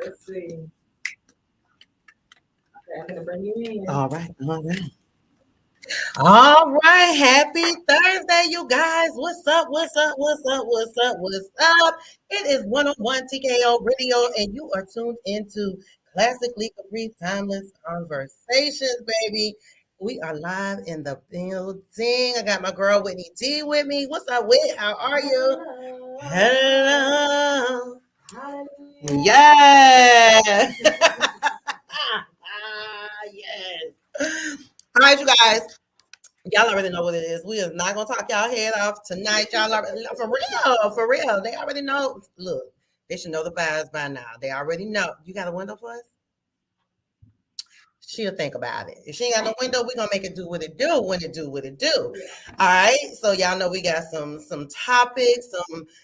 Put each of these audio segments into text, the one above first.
Let's see. Okay, I'm gonna bring you in. All right, all right. All right, happy Thursday, you guys. What's up? What's up? What's up? What's up? What's up? It is 101 TKO Radio, and you are tuned into Classically Caprice Timeless Conversations, baby. We are live in the building. I got my girl Whitney D with me. What's up, Whit? How are you? Hello. Hallelujah. Yeah. Yes. All right, you guys. Y'all already know what it is. We are not gonna talk y'all head off tonight. Y'all already for real, for real. They already know. Look, they should know the vibes by now. They already know. You got a window for us? She'll think about it. If she ain't got no window, we gonna make it do what it do when it do what it do. All right. So y'all know we got some topics,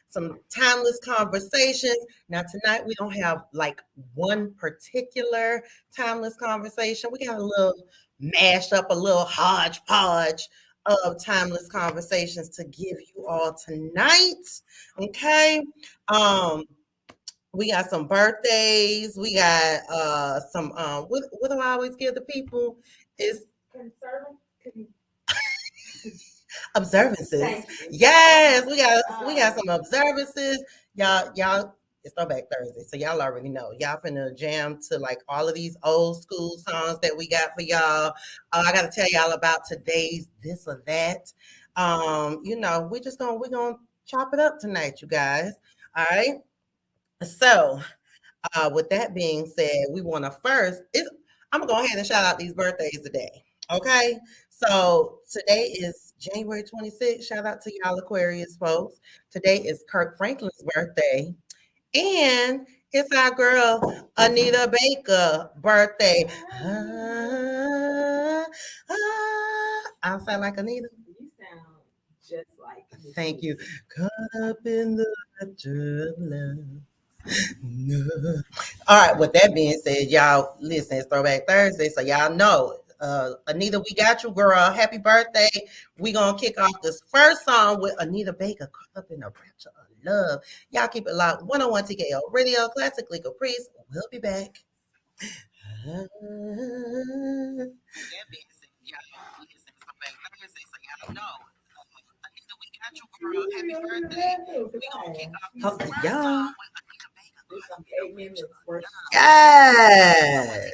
some timeless conversations. Now tonight we don't have like one particular timeless conversation. We got a little mash up, a little hodgepodge of timeless conversations to give you all tonight. Okay. Um, we got some birthdays. We got some what do I always give the people? Is observances. Yes, we got some observances. Y'all it's throwback Thursday, so y'all already know. Y'all finna jam to like all of these old school songs that we got for y'all. I gotta tell y'all about today's this or that. We're gonna chop it up tonight, you guys. All right. So with that being said, we want to first. I'm gonna go ahead and shout out these birthdays today. Okay, so today is January 26th. Shout out to y'all Aquarius folks. Today is Kirk Franklin's birthday, and it's our girl Anita Baker birthday. I sound like Anita. You sound just like me. Thank you. Caught up in the rapture of love. No. All right, with that being said, y'all listen, it's Throwback Thursday, so y'all know. Anita, we got you, girl. Happy birthday. We gonna kick off this first song with Anita Baker, Caught Up in a Rapture of Love. Y'all keep it locked. 101 TKO Radio, Classically Caprice. We'll be back. With that being said, y'all listen, it's Throwback Thursday, so y'all know. Anita, we got you, girl. Happy birthday. We gonna kick off this first song with Anita Baker, Caught Up in a Rapture of Love. Yes.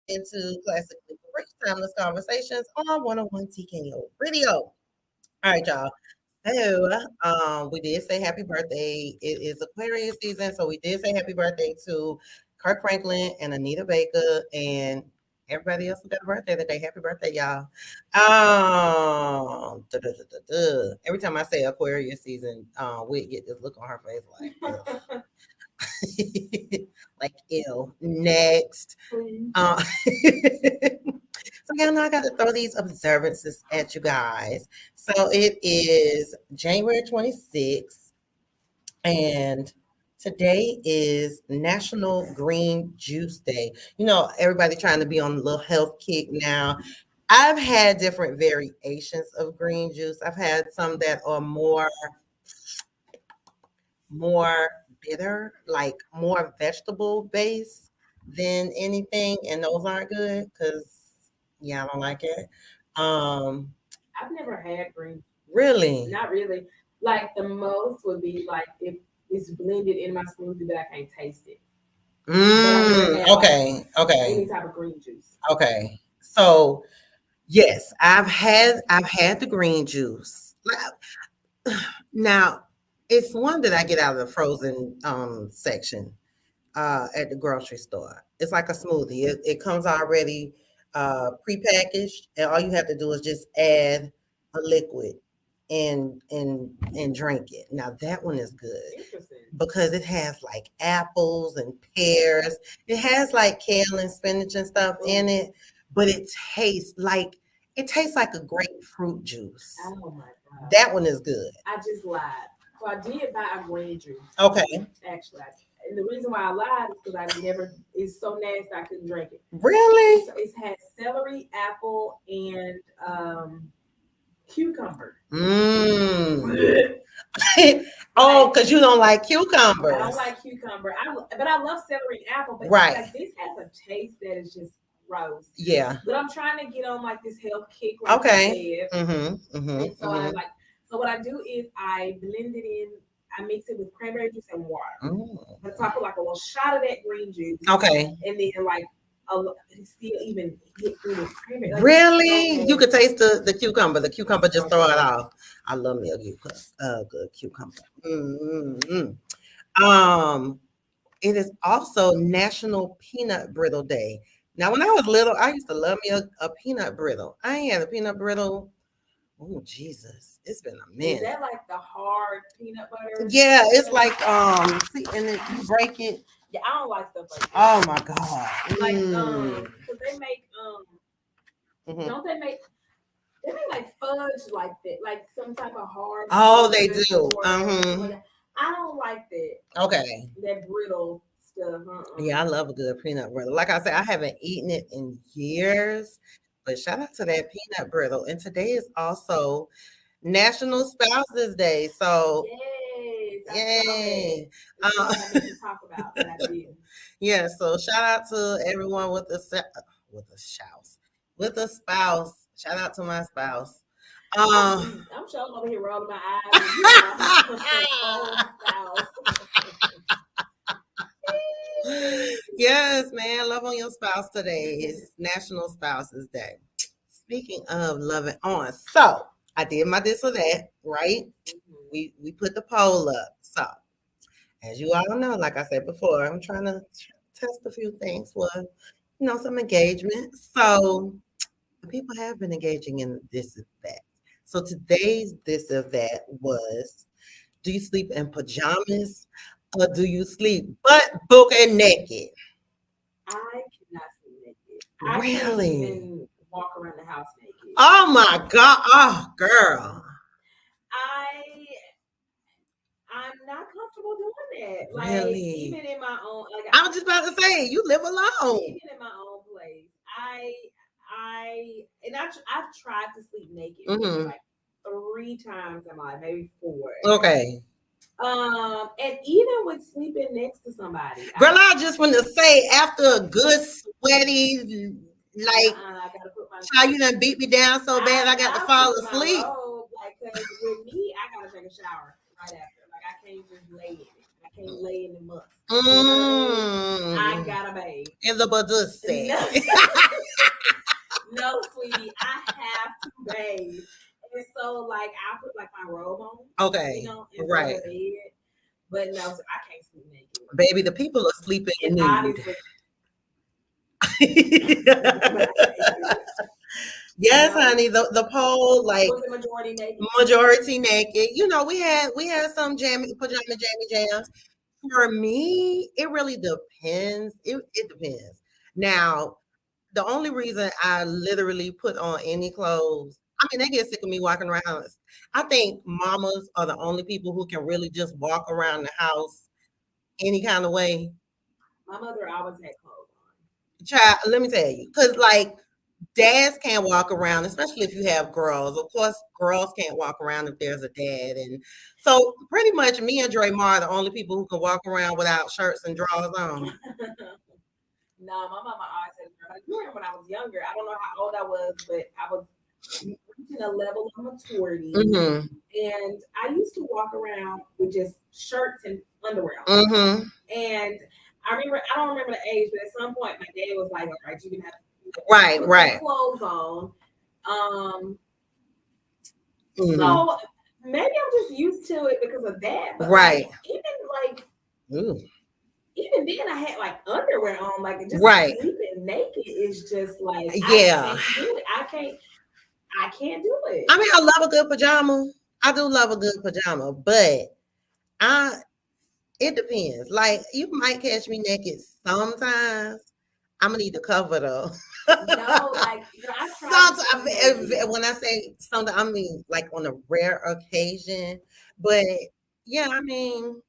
into Classically Rich Timeless Conversations on 101 TKO Radio. All right, y'all. So, we did say happy birthday. It is Aquarius season, so we did say happy birthday to Kirk Franklin and Anita Baker and everybody else who got a birthday today. Happy birthday, y'all. Every time I say Aquarius season, we get this look on her face like, ugh. Like ill. Next. So y'all know I got to throw these observances at you guys. So it is January 26th, and today is National Green Juice Day. You know, everybody trying to be on a little health kick now. I've had different variations of green juice. I've had some that are more bitter, like more vegetable based than anything, and those aren't good because yeah, I don't like it. Um, I've never had green. really? Not really. Like the most would be like if it's blended in my smoothie, but I can't taste it. Okay, okay, Any type of green juice. okay. So yes, I've had the green juice. Now it's one that I get out of the frozen section at the grocery store. It's like a smoothie. It comes already prepackaged, and all you have to do is just add a liquid and drink it. Now that one is good Interesting. because it has like apples and pears. It has like kale and spinach and stuff in it, but it tastes like a grapefruit juice. Oh my god. That one is good. I just lied. So I did buy a green juice. Okay. Actually, and the reason why I lied is because it's so nasty I couldn't drink it. Really? So it had celery, apple, and cucumber. Oh, because you don't like cucumbers. I don't like cucumber. But I love celery and apple. But right. Like, this has a taste that is just gross. Yeah. But I'm trying to get on like this health kick. Like okay. And so so what I do is I blend it in. I mix it with cranberry juice and water. But so I put like a little shot of that green juice. Okay. And then like still even hit through the cranberry. Like, really? You could taste the cucumber. The cucumber just throw it off. I love me a good cucumber. It is also National Peanut Brittle Day. Now, when I was little, I used to love me a peanut brittle. I ain't had a peanut brittle. Oh Jesus, it's been a minute. Is that like the hard peanut butter? Yeah, it's like see, and then you break it. Yeah, I don't like stuff like that. Oh my god! Like because they make don't they make like fudge like that, like some type of hard. Oh, they do. I don't like that. Okay. That brittle stuff. Yeah, I love a good peanut brittle. Like I said, I haven't eaten it in years, but shout out to that peanut brittle. And today is also National Spouses Day. So yay. Talk about that. Yeah, so shout out to everyone with a spouse. Shout out to my spouse. I'm sure over here rolling my eyes. Yes, man. Love on your spouse today. It's National Spouses Day. Speaking of loving on, so I did my this or that, right? We put the poll up. So as you all know, like I said before, I'm trying to test a few things for some engagement. So the people have been engaging in this or that. So today's this or that was: do you sleep in pajamas or do you sleep butt, book, and naked? I cannot sleep naked. Really? I can't even walk around the house naked. Oh my God. Oh, girl. I'm not comfortable doing that. Like, really? Even in my own, like, I was just about to say, you live alone. Even in my own place, I've tried to sleep naked like 3 times in my life, maybe 4. Okay. And even with sleeping next to somebody, girl, I just want to say, after a good sweaty, like, child, you done beat me down so bad, I got to fall asleep. Because with me, I gotta take a shower right after. Like, I can't just lay in it. I can't lay in the must. I Mm. gotta bathe. In the Badusi. No, no, sweetie, I have to bathe. And so, like, I put like my robe on, Okay. you know, and go Right. to bed. But no, so I can't sleep naked. Baby, the people are sleeping And nude. obviously, Yes, no. honey. The poll, like Was the majority naked? majority naked. You know, we had some pajama jammy jams. For me, it really depends. It depends. Now, the only reason I literally put on any clothes, I mean, they get sick of me walking around. I think mamas are the only people who can really just walk around the house any kind of way. My mother always had clothes on. Child, let me tell you, because like dads can't walk around, especially if you have girls. Of course, girls can't walk around if there's a dad. And so pretty much me and Dre Mar are the only people who can walk around without shirts and drawers on. No, my mama always said, like, you remember when I was younger, I don't know how old I was, but I was reaching a level of maturity. Mm-hmm. And I used to walk around with just shirts and underwear on. Mm-hmm. And I don't remember the age, but at some point my dad was like, all right, you can have Right, put right. clothes on. Mm-hmm. So maybe I'm just used to it because of that. But right. like, even like Ooh. even then I had like underwear on, like just right. sleeping naked is just like yeah. I can't do it. I can't do it. I mean, I love a good pajama. I do love a good pajama, but it depends. Like you might catch me naked sometimes. I'm gonna need to cover though. No, like I sometimes when I say something, I mean like on a rare occasion. But yeah, I mean,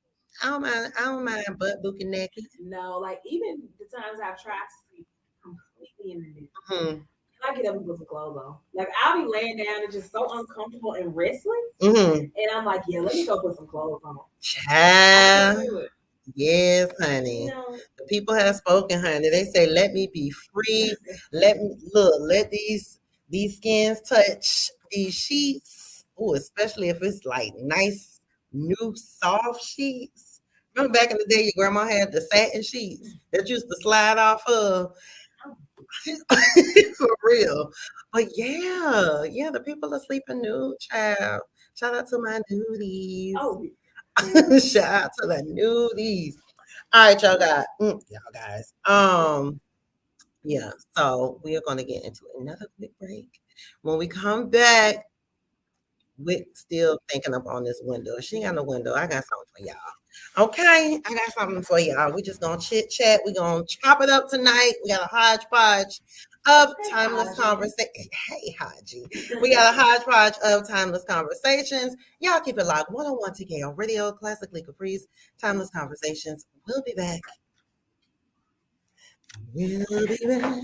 I don't mind butt booking naked. No, like even the times I've tried to sleep completely in the nude. Mm-hmm. I get up and put some clothes on. Like I'll be laying down and just so uncomfortable and restless. Mm-hmm. And I'm like, yeah, let me go put some clothes on. Child. I can't do it. Yes, honey. You know, The people have spoken, honey. They say, "Let me be free. Let me look. Let these skins touch these sheets. Oh, especially if it's like nice, new, soft sheets. Remember back in the day, your grandma had the satin sheets that used to slide off of. For real. But yeah, the people are sleeping nude, child. Shout out to my nudies. oh, Shout out to the nudies. All right, y'all guys. Yeah. So we are gonna get into another quick break. When we come back, we're still thinking up on this window. She ain't got no window. I got something for y'all. Okay, I got something for y'all. We just gonna chit chat. We gonna chop it up tonight. We got a hodgepodge of timeless conversation. Hey, Haji. We got a hodgepodge of timeless conversations. Y'all keep it locked. 101 TKO Radio, classically Caprice, timeless conversations. We'll be back. We'll be back.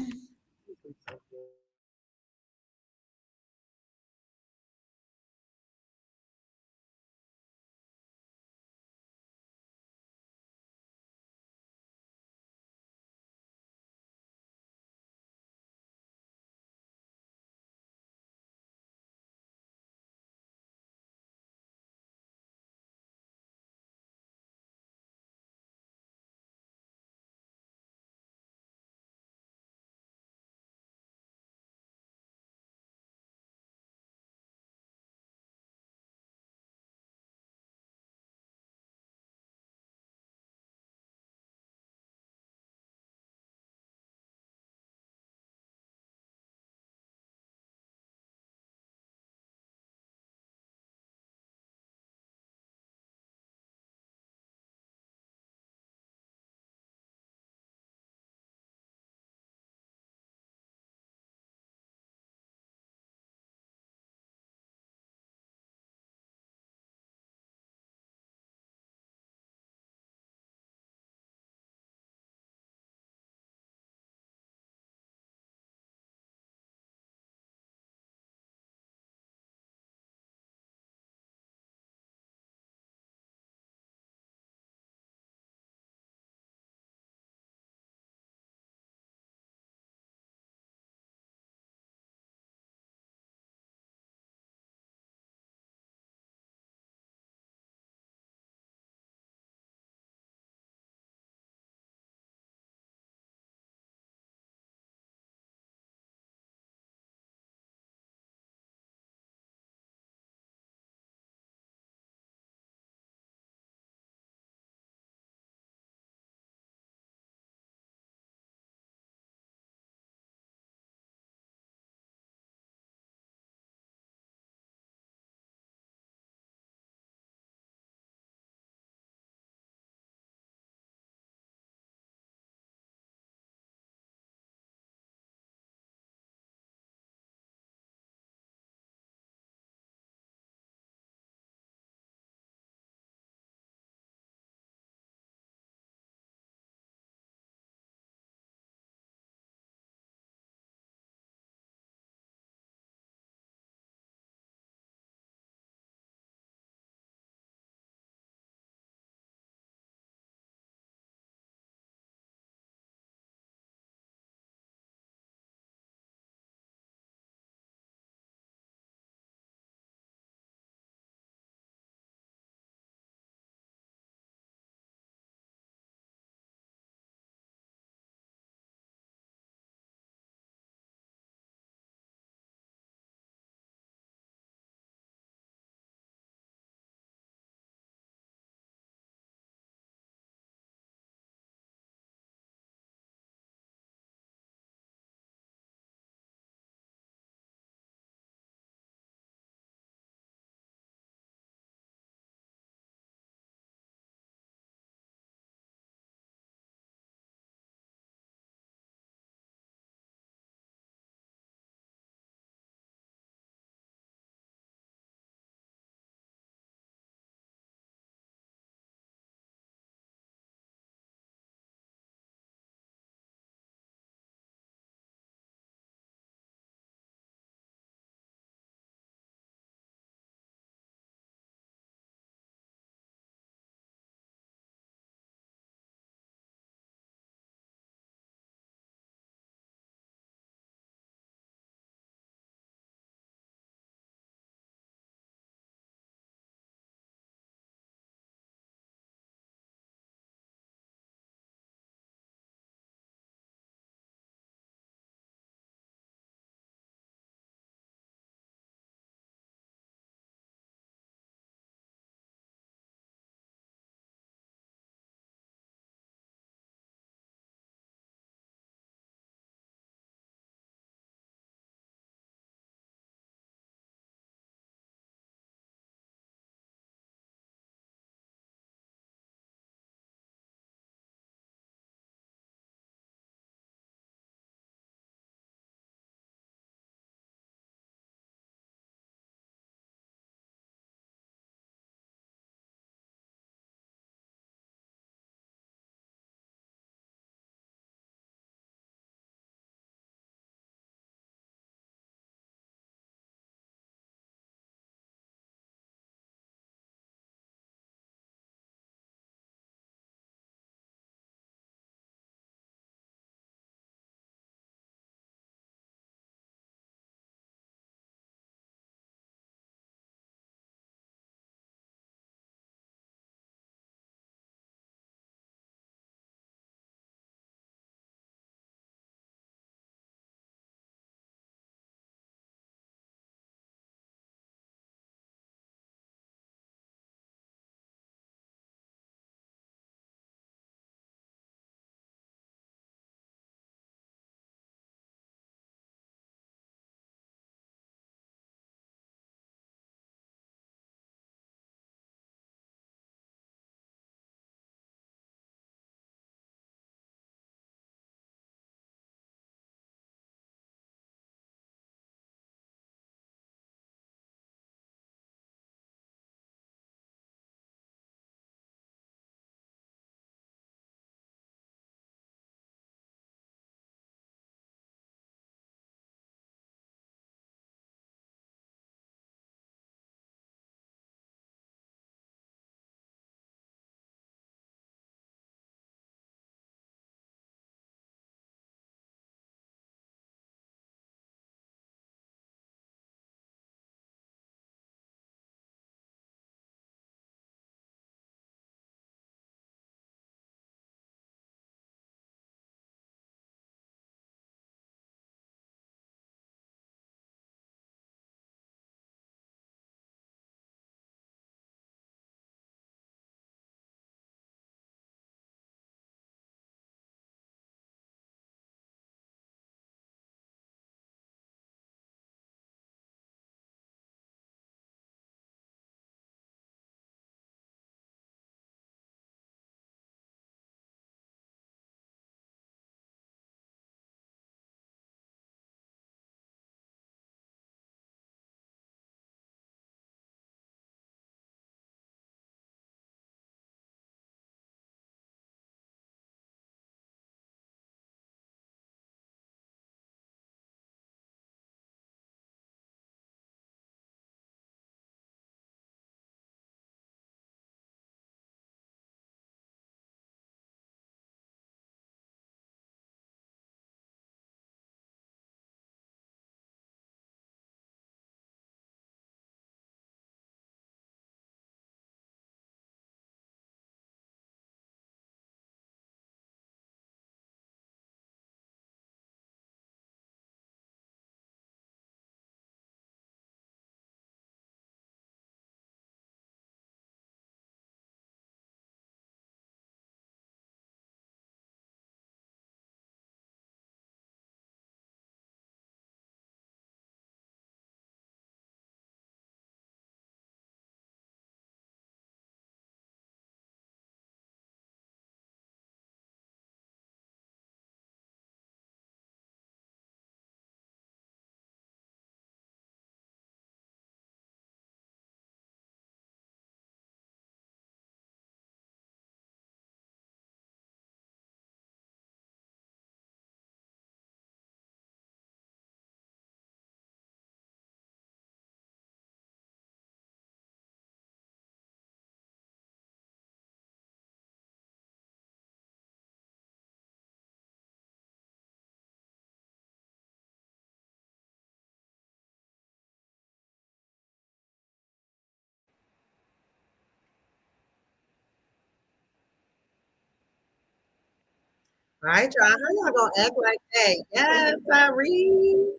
All right, y'all. How y'all gonna act like that? Yes, Tyrese.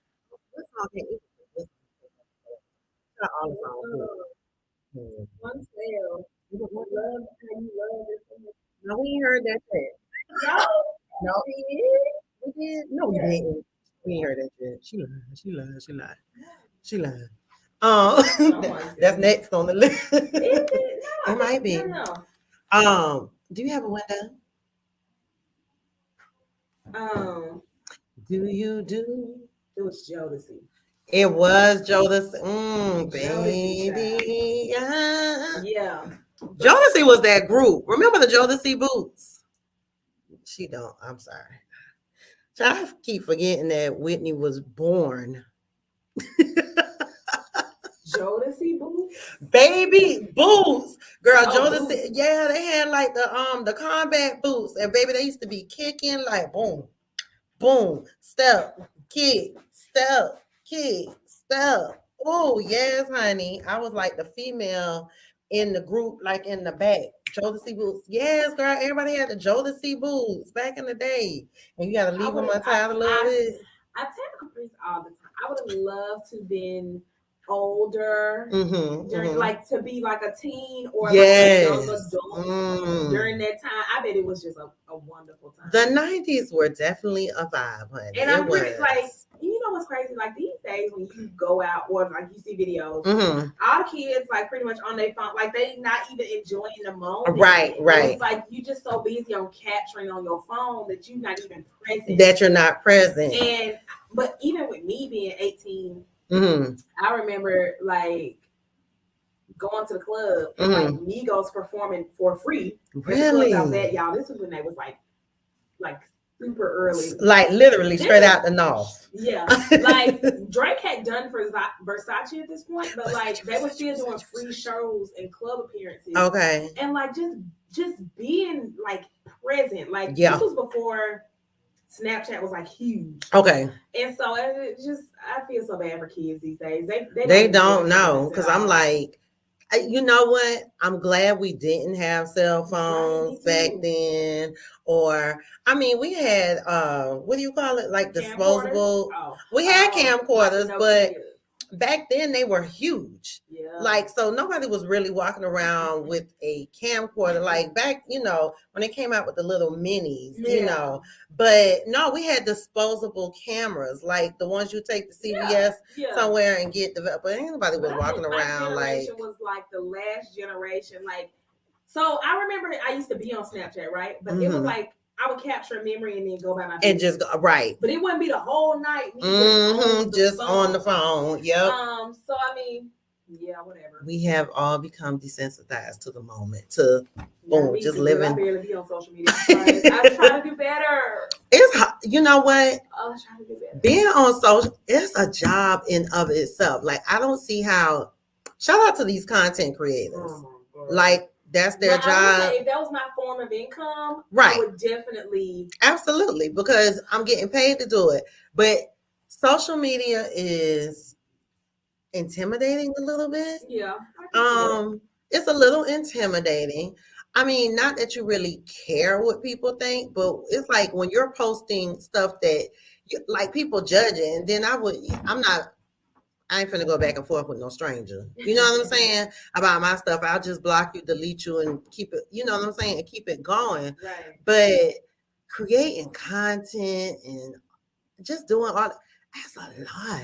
What song can you all the songs? Hmm. One spell. Love how you love it. No, we ain't heard that yet. No, No, he is. we did. No, we didn't. We ain't heard that yet. She lied. She lied. She lied. She lied. That's next on the list. Is it? No, It might be. no. Do you have a window? Do you do? it was Jodeci. It was Jodeci. Jodeci Baby. Yeah. Yeah. Jodeci was that group. Remember the Jodeci boots? She don't. I'm sorry. I keep forgetting that Whitney was born. Jodeci boots? Baby boots. Girl, Jodeci. Boots. Yeah, they had like the combat boots. And baby, they used to be kicking like boom, boom, step, kick, step, kick, step. Oh, yes, honey. I was like the female in the group, like in the back. Jodeci boots. Yes, girl. Everybody had the Jodeci boots back in the day. And you got to leave them untied a little bit. I tell Caprice all the time. I would have loved to been older during like to be like a teen or like a young adult during that time. I bet it was just a wonderful time. The 90s were definitely a vibe, honey. And I'm pretty like, you know what's crazy? Like these days when you go out or like you see videos, all the kids like pretty much on their phone, like they not even enjoying the moment. Right. It's like you just so busy on capturing on your phone that you're not even present. That you're not present. But even with me being 18, I remember like going to the club and like Migos performing for free. Really? I was at, y'all. This was when they was like super early, like literally straight out the north. Yeah, like Drake had done for Versace at this point, but like they were still doing free shows and club appearances. Okay, and like just being like present. Like this was before Snapchat was like huge. Okay. And so it just, I feel so bad for kids these days. They don't know because I'm like, you know what? I'm glad we didn't have cell phones back then. Or I mean, we had what do you call it? Like disposable. We had camcorders, but back then they were huge. Yeah. Like, so nobody was really walking around with a camcorder like back, you know, when they came out with the little minis, you know. But no, we had disposable cameras, like the ones you take to CVS somewhere and get developed. But anybody was walking around like. Was like the last generation. Like, so I remember I used to be on Snapchat, right? But it was like I would capture a memory and then go by my business. And just go right. But it wouldn't be the whole night. Just on the phone. Yep. So I mean, yeah, whatever. We have all become desensitized to the moment. To boom, just living. I barely be on social media. I try to do better. It's, you know what? I try to do better. Being on social, it's a job in of itself. Like I don't see how. Shout out to these content creators. Like. That's their job. If that was my form of income, right. I would definitely. Absolutely, because I'm getting paid to do it. But social media is intimidating a little bit. Yeah. It's a little intimidating. I mean, not that you really care what people think, but it's like when you're posting stuff that like people judging, then I ain't finna go back and forth with no stranger. You know what I'm saying? About my stuff. I'll just block you, delete you, and keep it, you know what I'm saying? And keep it going. Right. But creating content and just doing all that, that's a lot.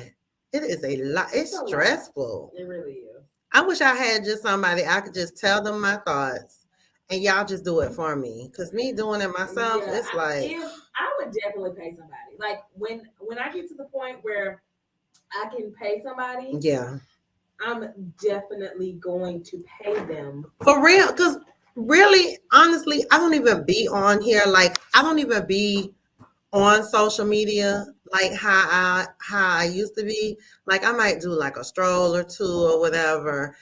It is a lot. It's stressful. It really is. I wish I had just somebody I could just tell them my thoughts and y'all just do it for me. Because me doing it myself, it's like. I would definitely pay somebody. Like when I get to the point where I can pay somebody. Yeah. I'm definitely going to pay them. For real. Because really, honestly, I don't even be on here. Like, I don't even be on social media like how I used to be. Like, I might do like a stroll or two or whatever,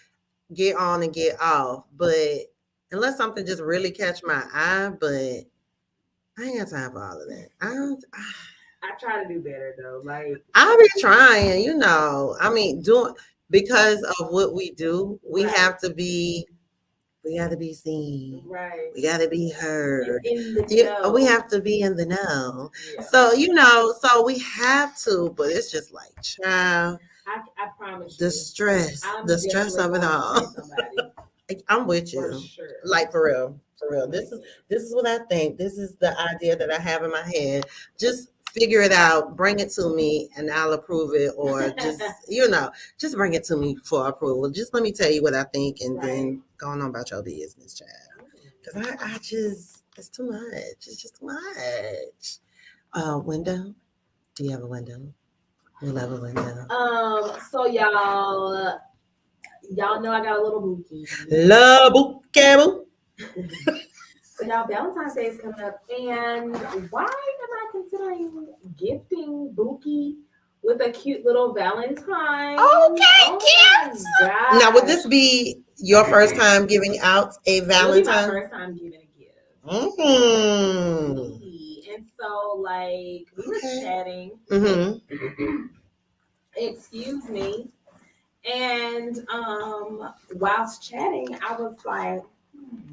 get on and get off. But unless something just really catch my eye, but I ain't got time for all of that. I try to do better though. Like I'll be trying, you know. I mean, because of what we do, we have to be We got to be seen. Right. We got to be heard. In the know. We have to be in the know. Yeah. So, so we have to, but it's just like, child. I promise the you. Stress of it all. I'm with you. For sure. Like for real. This is what I think. This is the idea that I have in my head. Just figure it out, bring it to me, and I'll approve it. Or just, just bring it to me for approval. Just let me tell you what I think, and then go on about your business, child. Because I just, it's too much. It's just too much. Window? Do you have a window? We love a window. So y'all know I got a little bookie. La boo. So y'all, Valentine's Day is coming up, and why am I considering gifting Bookie with a cute little Valentine? Okay, cute. Now, would this be your first time giving out a Valentine? It'll be my first time giving a gift. Mm-hmm. And so, like, we were chatting. Mm-hmm. Excuse me. And whilst chatting, I was like,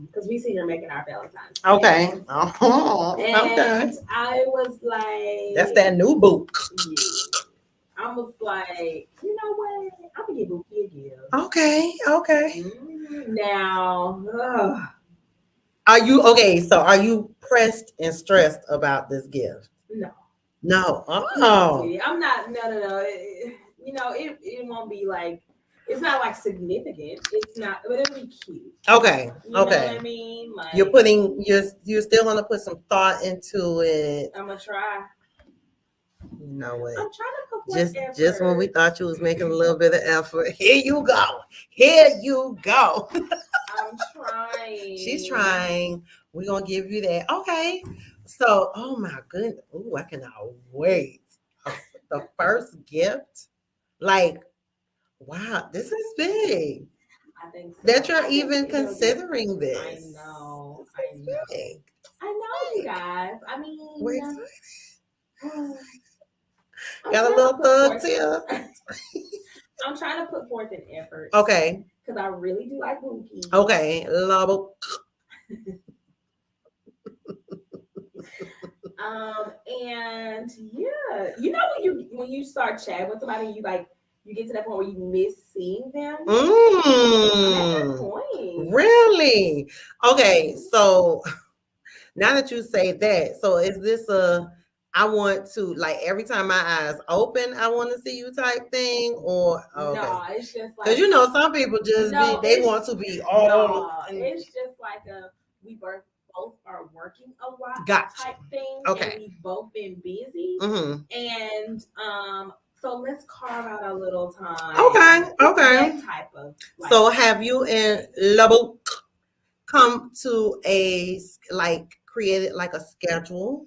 because we see her making our Valentine's. Okay. And I was like, that's that new book. Yeah. I was like, you know what? I'm gonna give Bookie a gift. Okay. Now, are you pressed and stressed about this gift? No. I'm not. No. It won't be like. It's not like significant. It's not, but it'll be cute. Okay. You know what I mean? Like, you're still gonna put some thought into it. I'm gonna try. You know what? I'm trying to put effort. Just when we thought you was making a little bit of effort, here you go. I'm trying. She's trying. We're gonna give you that. Okay. So, oh my goodness. Oh, I cannot wait. The first gift, like, wow, this is big. I think so. That you're even considering this. I know, you guys. I mean, we're excited. Got a little thug tip. I'm trying to put forth an effort. Okay. Because I really do like Bookie. Okay. Love. And yeah, when you start chatting with somebody, you get to that point where you miss seeing them. At that point. Really? Okay, so now that you say that, so is this I want to, like, every time my eyes open, I want to see you type thing, or okay? No, it's just like, because some people just they want to be all. It's just like we both are working a lot type thing. Okay. And we've both been busy. Mm-hmm. And so let's carve out a little time. Okay. That type of. So have you and Labo come to created like a schedule?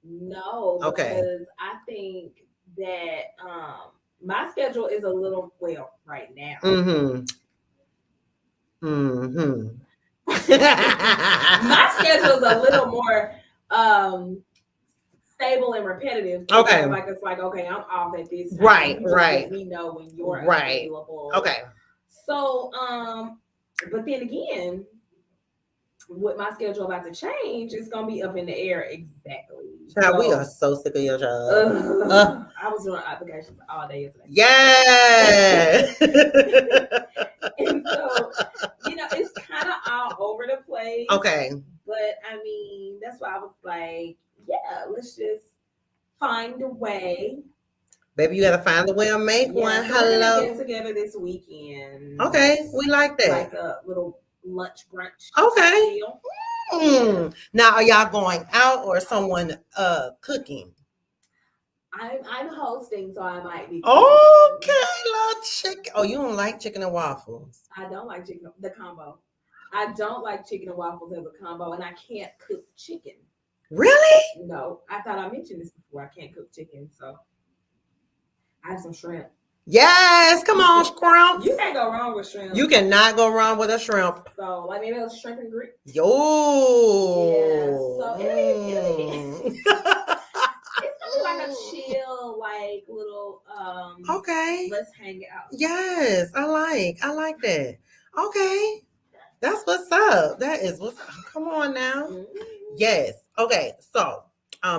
No. Okay. Because I think that my schedule is a little right now. Mm-hmm. My schedule is a little more stable and repetitive. Okay. It's like, okay, I'm off at this time. Right. Let me know when you're available. Okay. So, but then again, with my schedule about to change, it's gonna be up in the air exactly. Child, we are so sick of your job. I was doing applications all day yesterday. Yeah. And so, it's kind of all over the place. Okay. But I mean, that's why I was like, yeah, let's just find a way. Baby, you gotta find a way to make one. So hello. we're gonna get together this weekend. Okay, we like that. Like a little lunch brunch. Okay. Now, are y'all going out or someone cooking? I'm hosting, so I might be cooking. Okay, love chicken. Oh, you don't like chicken and waffles? I don't like the combo. I don't like chicken and waffles as a combo, and I can't cook chicken. Really? No, I thought I mentioned this before. I can't cook chicken, so I have some shrimp. Yes, come on, shrimp. You can't go wrong with shrimp. You cannot go wrong with a shrimp. So, like, maybe a shrimp and grits. Yo. Yeah. So it's gonna be like a chill, like little okay. Let's hang out. Yes, I like that. Okay. That's what's up. That is what's up. Come on now. Mm-hmm. Yes. Okay. So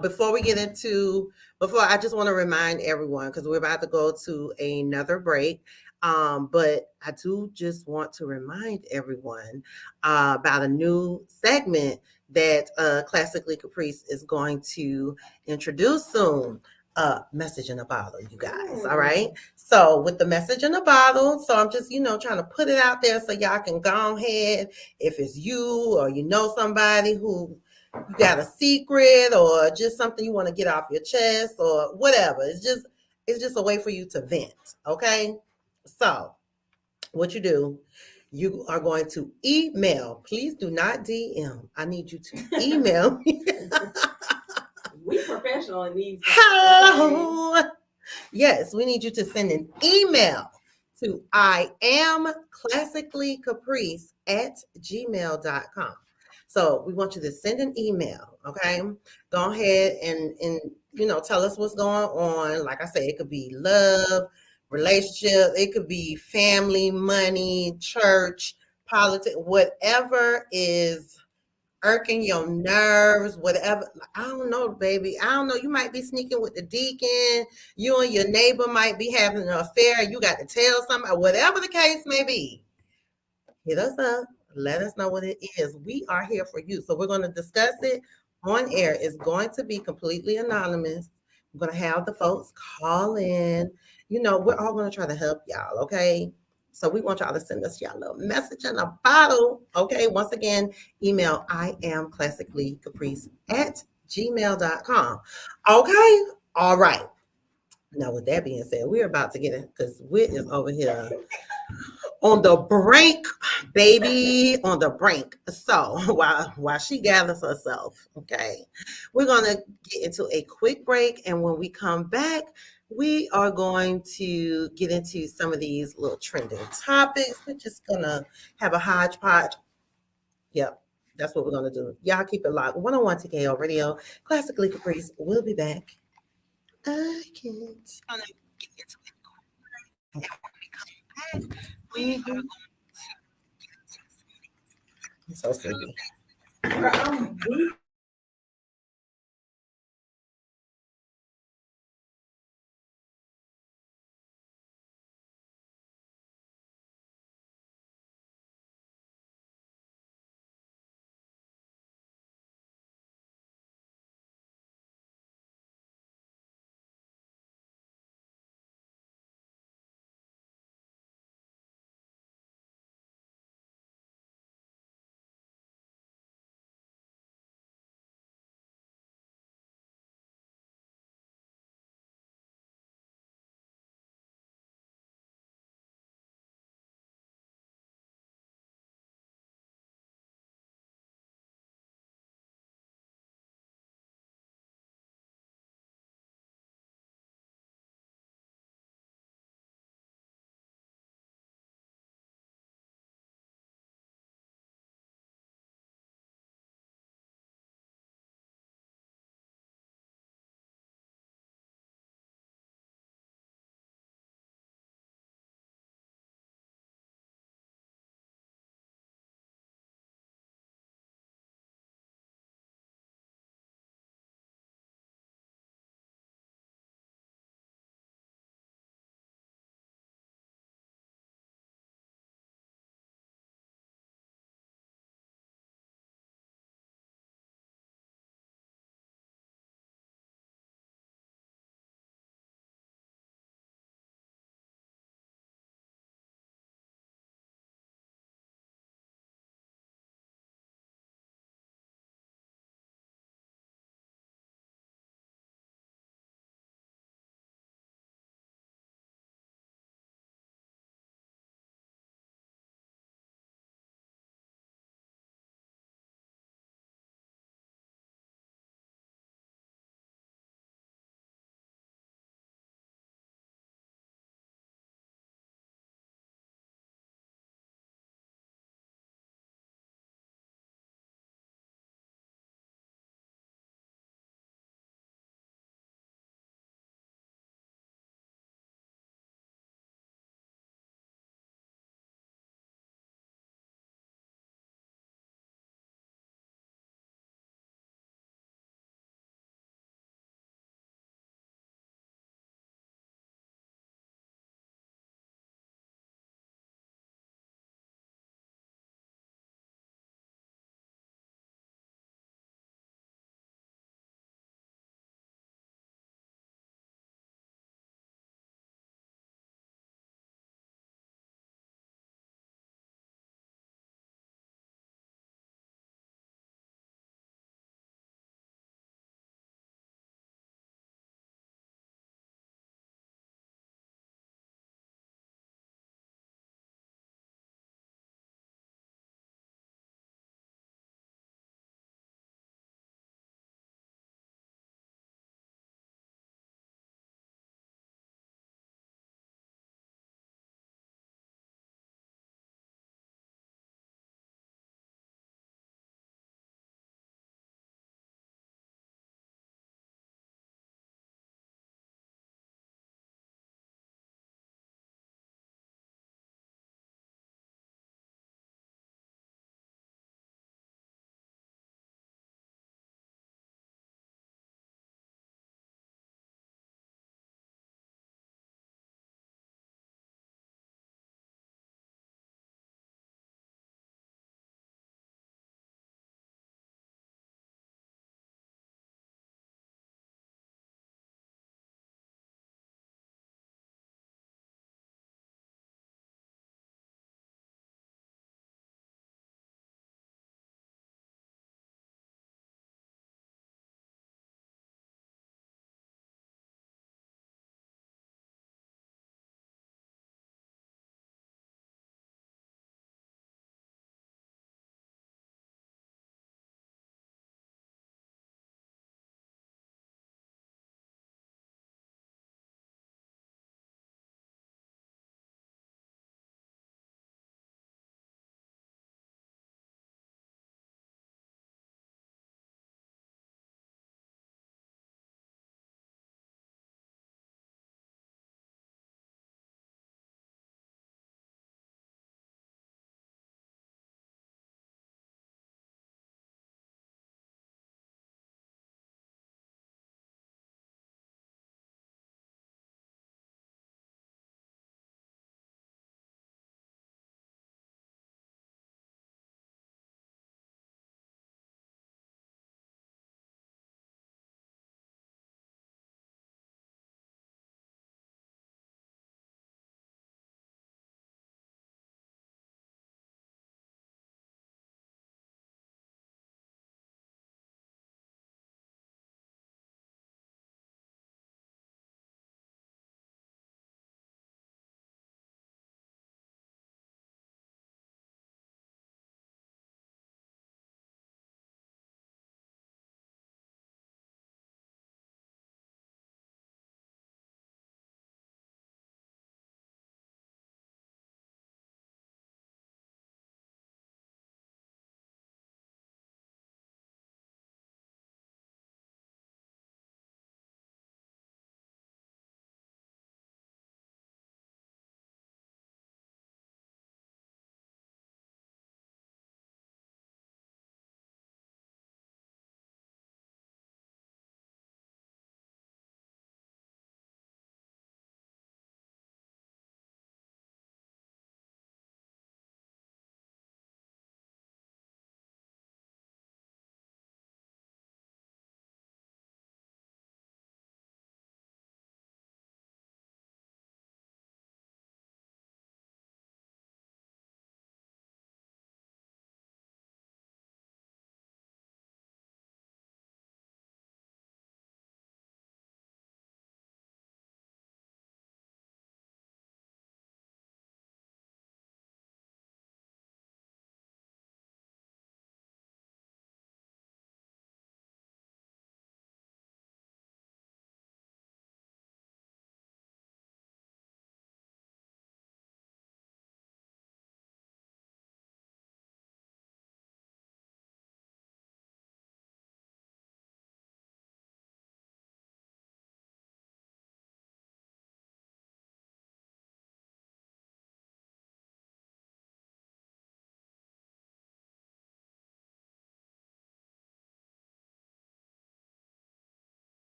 before we get into, before I just want to remind everyone, because we're about to go to another break. But I do just want to remind everyone about a new segment that Classically Caprice is going to introduce soon. Message in a bottle, you guys. All right. So with the message in a bottle, so I'm just, trying to put it out there so y'all can go ahead. If it's you or somebody who you got a secret or just something you want to get off your chest or whatever. It's just a way for you to vent. Okay. So what you do, you are going to email. Please do not DM. I need you to email me. We professional in these. Yes, we need you to send an email to iamclassicallycaprice@gmail.com. So we want you to send an email, okay? Go ahead and tell us what's going on. Like I said, it could be love, relationship, it could be family, money, church, politics, whatever is irking your nerves, whatever. I don't know, baby. I don't know. You might be sneaking with the deacon. You and your neighbor might be having an affair. You got to tell somebody, whatever the case may be. Hit us up. Let us know what it is. We are here for you. So we're going to discuss it on air. It's going to be completely anonymous. We're going to have the folks call in. We're all going to try to help y'all, okay? So we want y'all to send us y'all little message in a bottle. Okay. Once again, email iamclassicallycaprice@gmail.com. Okay. All right. Now, with that being said, we're about to get it because Whit is over here on the brink, baby, on the brink. So while she gathers herself, okay, we're gonna get into a quick break, and when we come back, we are going to get into some of these little trending topics. We're just gonna have a hodgepodge. Yep, that's what we're gonna do. Y'all keep it locked. 101 TKO Radio, Classically Caprice. We'll be back. I can't. Mm-hmm. So sleepy.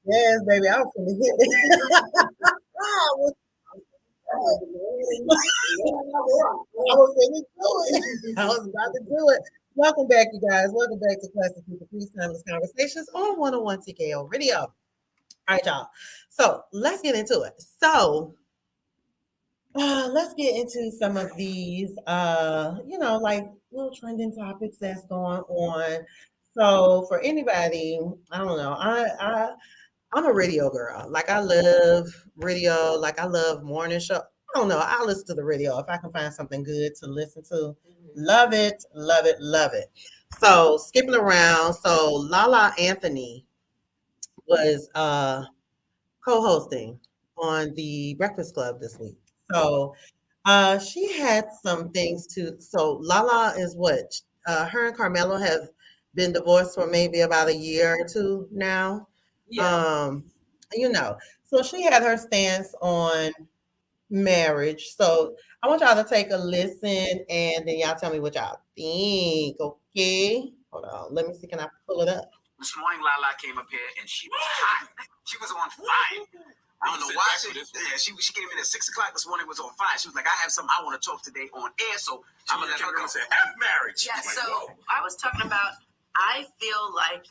Yes, baby, I was gonna hit it. I was gonna do it. I was about to do it. Welcome back, you guys. Welcome back to Classic People Please Timeless Conversations on 101 TKO Radio. All right, y'all. So let's get into it. So let's get into some of these, like little trending topics that's going on. So for anybody, I don't know, I'm a radio girl. Like I love radio. Like I love morning show. I don't know. I listen to the radio if I can find something good to listen to. Love it, love it, love it. So skipping around. So Lala Anthony was co-hosting on the Breakfast Club this week. So she had some things to. So Lala is what her and Carmelo have been divorced for maybe about a year or two now. Yeah. You know, so she had her stance on marriage. So I want y'all to take a listen and then y'all tell me what y'all think. Okay. Hold on. Let me see. Can I pull it up? This morning, Lala came up here and she was hot. She was on fire. I don't know why she came in at 6 o'clock this morning, was on fire. She was like, I have something I want to talk today on air, so I'm gonna let her go. Say, F marriage. Yeah, so I was talking about, I feel like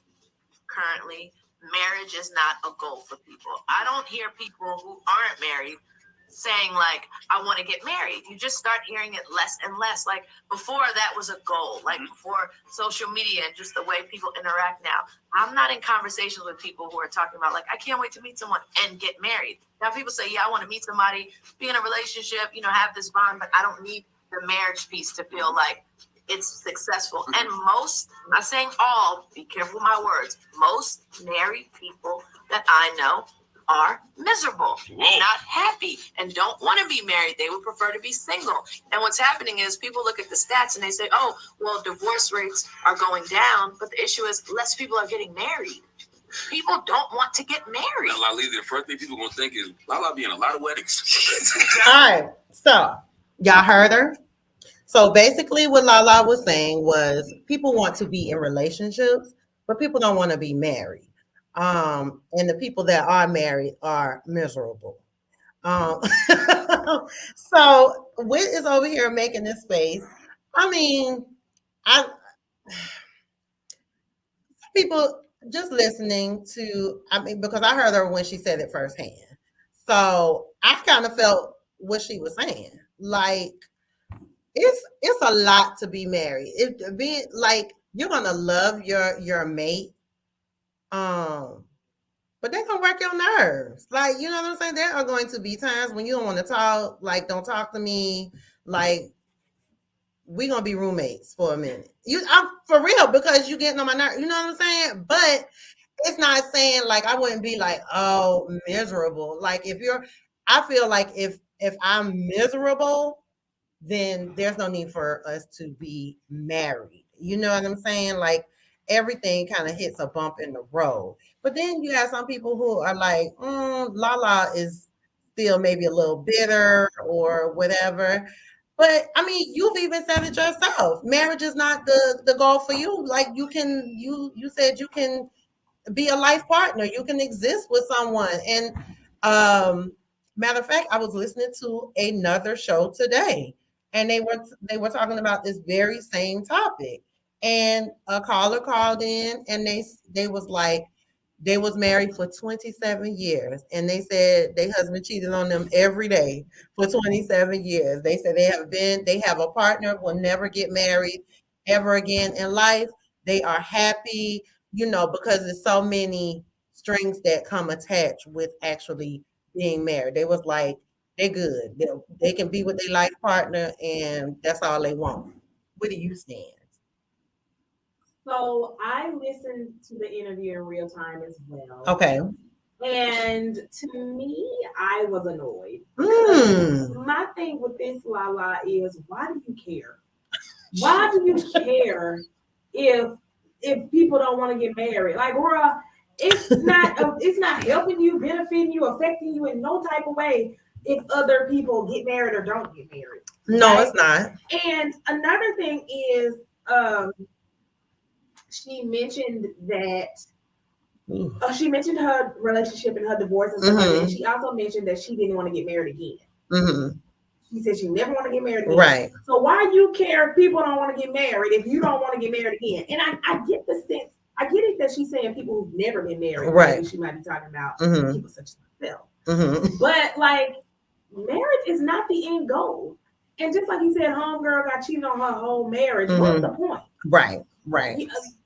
currently marriage is not a goal for people. I don't hear people who aren't married saying like, I want to get married. You just start hearing it less and less. Like before that was a goal, like before social media and just the way people interact now. I'm not in conversations with people who are talking about like, I can't wait to meet someone and get married. Now people say, yeah, I want to meet somebody, be in a relationship, have this bond, but I don't need the marriage piece to feel like it's successful. And most, I'm not saying all, be careful with my words, most married people that I know are miserable, not happy, and don't want to be married. They would prefer to be single. And what's happening is people look at the stats and they say, oh, well, divorce rates are going down. But the issue is less people are getting married. People don't want to get married. Now, Lala, the first thing people are going to think is Lala be in a lot of weddings. All right. So y'all heard her. So basically what Lala was saying was people want to be in relationships, but people don't want to be married. And the people that are married are miserable. Um, so Wit is over here making this face. I mean, I people just listening to, because I heard her when she said it firsthand. So I kind of felt what she was saying. Like it's a lot to be married. It being like you're gonna love your mate, but they're gonna work your nerves. Like, you know what I'm saying? There are going to be times when you don't want to talk, like, don't talk to me, like we're gonna be roommates for a minute. I'm for real because you getting on my nerves, you know what I'm saying? But it's not saying like I wouldn't be like, oh, miserable. Like I feel like if I'm miserable, then there's no need for us to be married. You know what I'm saying? Like everything kind of hits a bump in the road. But then you have some people who are like, Lala is still maybe a little bitter or whatever. But I mean, you've even said it yourself. Marriage is not the goal for you. Like you said you can be a life partner. You can exist with someone. And matter of fact, I was listening to another show today, and they were talking about this very same topic. And a caller called in, and they was like, they was married for 27 years, and they said their husband cheated on them every day for 27 years. They said they have a partner, will never get married ever again in life. They are happy, because there's so many strings that come attached with actually being married. They was like, they're good. They can be with their life partner, and that's all they want. Where do you stand? So I listened to the interview in real time as well. Okay. And to me, I was annoyed. My thing with this, Lala, is why do you care? Why do you care if people don't want to get married? Like, girl, it's not helping you, benefiting you, affecting you in no type of way if other people get married or don't get married. No, right? It's not. And another thing is, she mentioned that. She mentioned her relationship and her divorce and stuff like that. And she also mentioned that she didn't want to get married again. She said she never want to get married again. Right. So why you care if people don't want to get married if you don't want to get married again? And I get the sense, I get it that she's saying people who've never been married. Right. Maybe she might be talking about people such as myself. But like, marriage is not the end goal. And just like you said, homegirl got cheated on her whole marriage. What's the point? Right.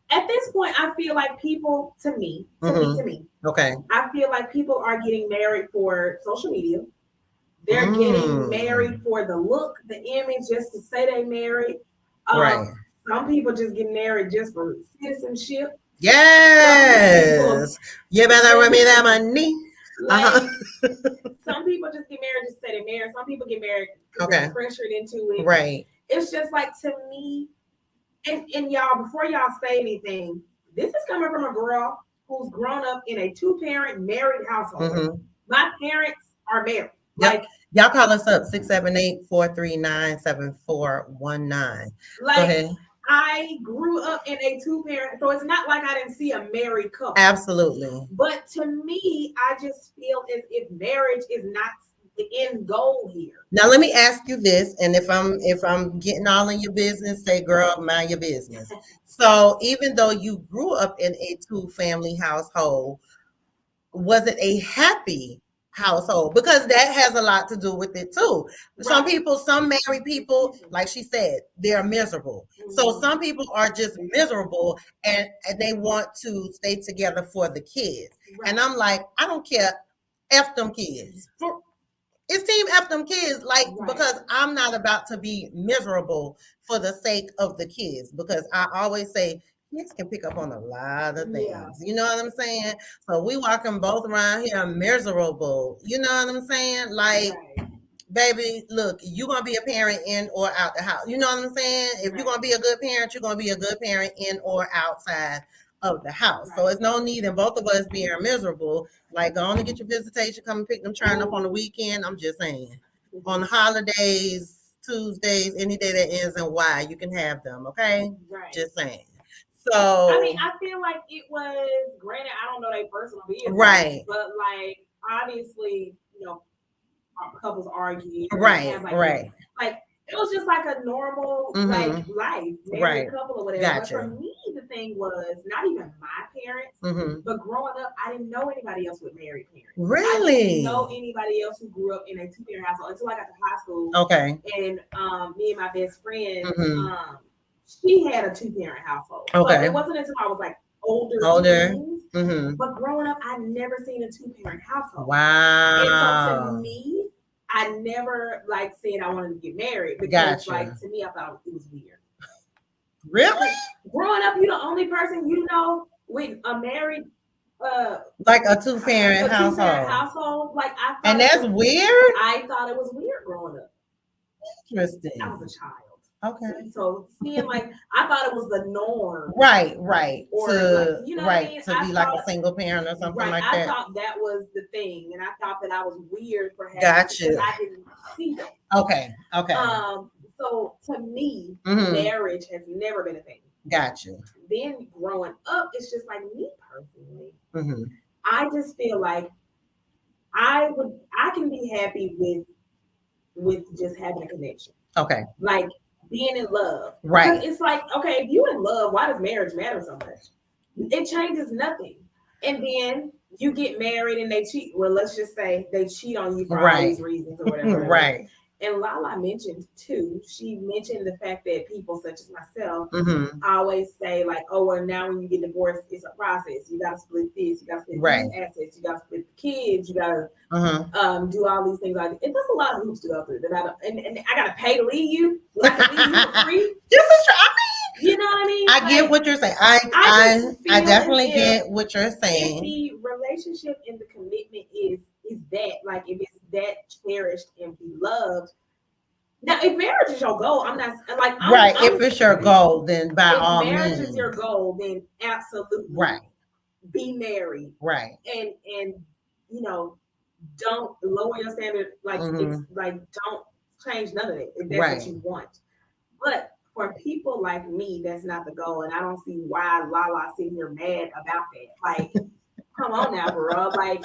At this point, I feel like people, to me, okay, I feel like people are getting married for social media. They're getting married for the look, the image, just to say they married. Right. Some people just get married just for citizenship. Yes. You better run me that money. Some people just get married just to say they're married. Some people get married because they're pressured into it. Right. It's just like, to me, and y'all, before y'all say anything, this is coming from a girl who's grown up in a 2-parent married household. My parents are married. Yep. Like, y'all call us up 678-439-7419. Like, go ahead. I grew up in a 2-parent, so it's not like I didn't see a married couple. Absolutely. But to me, I just feel as if marriage is not the end goal here. Now let me ask you this, and if I'm getting all in your business, say, girl, mind your business. So even though you grew up in a 2-family household, was it a happy household? Because that has a lot to do with it too. Right. Some married people, like she said, they're miserable. So some people are just miserable and they want to stay together for the kids. Right. And I'm like, I don't care, F them kids. It's team F them kids, like, because I'm not about to be miserable for the sake of the kids, because I always say kids can pick up on a lot of things. Yeah. You know what I'm saying? So we walking both around here miserable. You know what I'm saying? Like, baby, look, you're going to be a parent in or out the house. You know what I'm saying? If you're going to be a good parent, you're going to be a good parent in or outside of the house. So it's no need in both of us being miserable. Like, go on and get your visitation, come and pick them children up on the weekend. I'm just saying. On holidays, Tuesdays, any day that ends in Y, you can have them, okay? Right. Just saying. So I mean, I feel like it was, granted, I don't know their personal business, right? But like, obviously, you know, couples argue, right? Like, it was just like a normal like life, married couple or whatever. Gotcha. But for me, the thing was not even my parents, but growing up, I didn't know anybody else with married parents. Really? I didn't know anybody else who grew up in a 2-parent household until I got to high school. Okay. And me and my best friend, she had a 2-parent household. Okay. So it wasn't until I was like older. But growing up, I'd never seen a 2-parent household. Wow. And so to me, I never like said I wanted to get married because like, to me, I thought it was weird. Really? Like, growing up, you're the only person you know with a married like a 2-parent household. Like, I thought, and that's weird. I thought it was weird growing up. Interesting. I was a child. Okay. So seeing, like, I thought it was the norm. Right. Or to, like, you know what I mean? To be like a single parent or something like that. I thought that was the thing, and I thought that I was weird for having Gotcha. I didn't see that. Okay. So to me, marriage has never been a thing. Gotcha. Then growing up, it's just like me personally. I just feel like I can be happy with just having a connection. Okay. Like being in love. Right. It's like, okay, if you're in love, why does marriage matter so much? It changes nothing. And then you get married and they cheat. Well, let's just say they cheat on you for all these reasons or whatever. Right. And Lala mentioned too, she mentioned the fact that people such as myself always say like, oh, well, now when you get divorced, it's a process. You got to split this, you got to split these assets, you got to split the kids, you got to do all these things like that. It does a lot of hoops to go through. And I got to pay to leave you. Like, to leave you for free. This is true. I mean, you know, what I mean? I get what you're saying. I definitely get what you're saying. If the relationship and the commitment is that, like, if it's that cherished and beloved. Now, if marriage is your goal, I'm not like if it's your goal, then by all means. If marriage is your goal, then absolutely be married. Right. And you know, don't lower your standard. Like don't change none of it if that's what you want. But for people like me, that's not the goal, and I don't see why Lala sitting here mad about that. Like, come on now, bro. Like,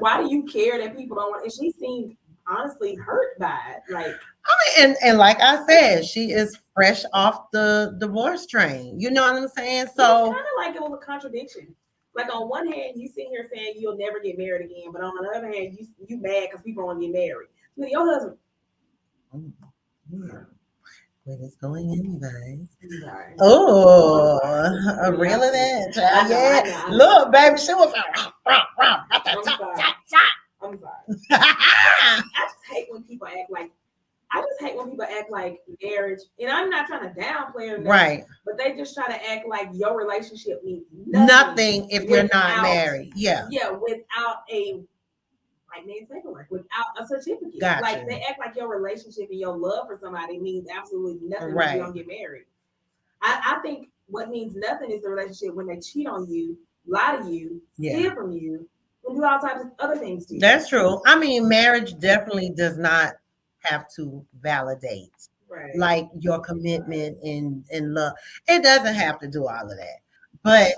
why do you care that people don't want? And she seemed honestly hurt by it. Like, I mean, and like I said, she is fresh off the divorce train. You know what I'm saying? So it's kind of like it was a contradiction. Like, on one hand, you sit here saying you'll never get married again, but on the other hand, you mad because people want to get married. So your husband. Where it's going in, guys. Oh, really that? Yeah. Look, baby, she was I'm sorry. I just hate when people act like marriage, and I'm not trying to downplay it, right? But they just try to act like your relationship means nothing if you're not married. Yeah, without a paperwork, without a certificate. Gotcha. Like, they act like your relationship and your love for somebody means absolutely nothing when you don't get married. I think what means nothing is the relationship when they cheat on you, lie to you, steal from you, and do all types of other things to you. That's true. I mean, marriage definitely does not have to validate like your commitment and love. It doesn't have to do all of that. But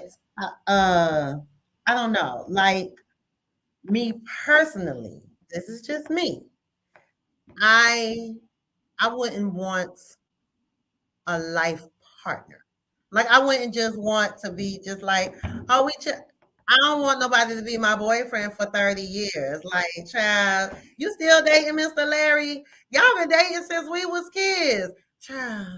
I don't know. Like, me personally, this is just me. I wouldn't want a life partner. Like, I wouldn't just want to be just like, I don't want nobody to be my boyfriend for 30 years. Like, child, you still dating Mr. Larry? Y'all been dating since we was kids. Child.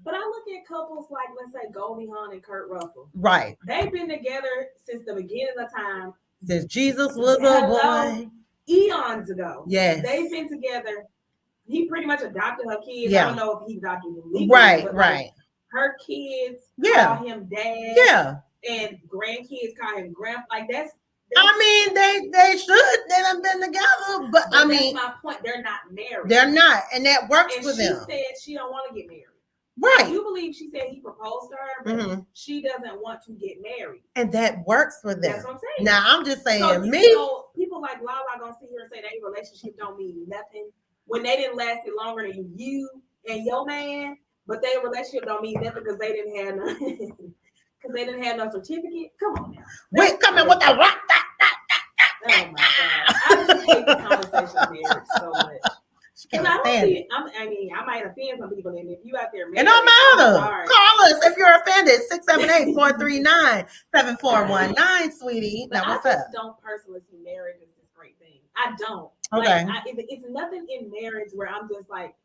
But I look at couples like, let's say, Goldie Hawn and Kurt Russell. Right. They've been together since the beginning of time. Since Jesus was a boy. Eons ago. Yes. They've been together. He pretty much adopted her kids. I don't know if he adopted them legally. Right. Like, her kids call him dad. Yeah. And grandkids call him grandpa. Like, that's I mean, they should. They done been together. But I mean, that's my point. They're not married. They're not. And that works for them. She said she don't want to get married. Right. I do believe she said he proposed to her, but she doesn't want to get married. And that works for them. That's what I'm saying. Now, I'm just saying, people like Lala gonna sit here and say that relationship don't mean nothing when they didn't last it longer than you and your man, but their relationship don't mean nothing because they didn't have no because they didn't have no certificate. Come on now. Wait, come in with the rock. Oh my God. I just hate the conversation of marriage so much. I might offend some people, and if you out there, it don't matter. Call us if you're offended. 678-439-7419, sweetie. Now, what's up? I just don't personally see marriage as this great thing. I don't. Okay. Like, it's nothing in marriage where I'm just like,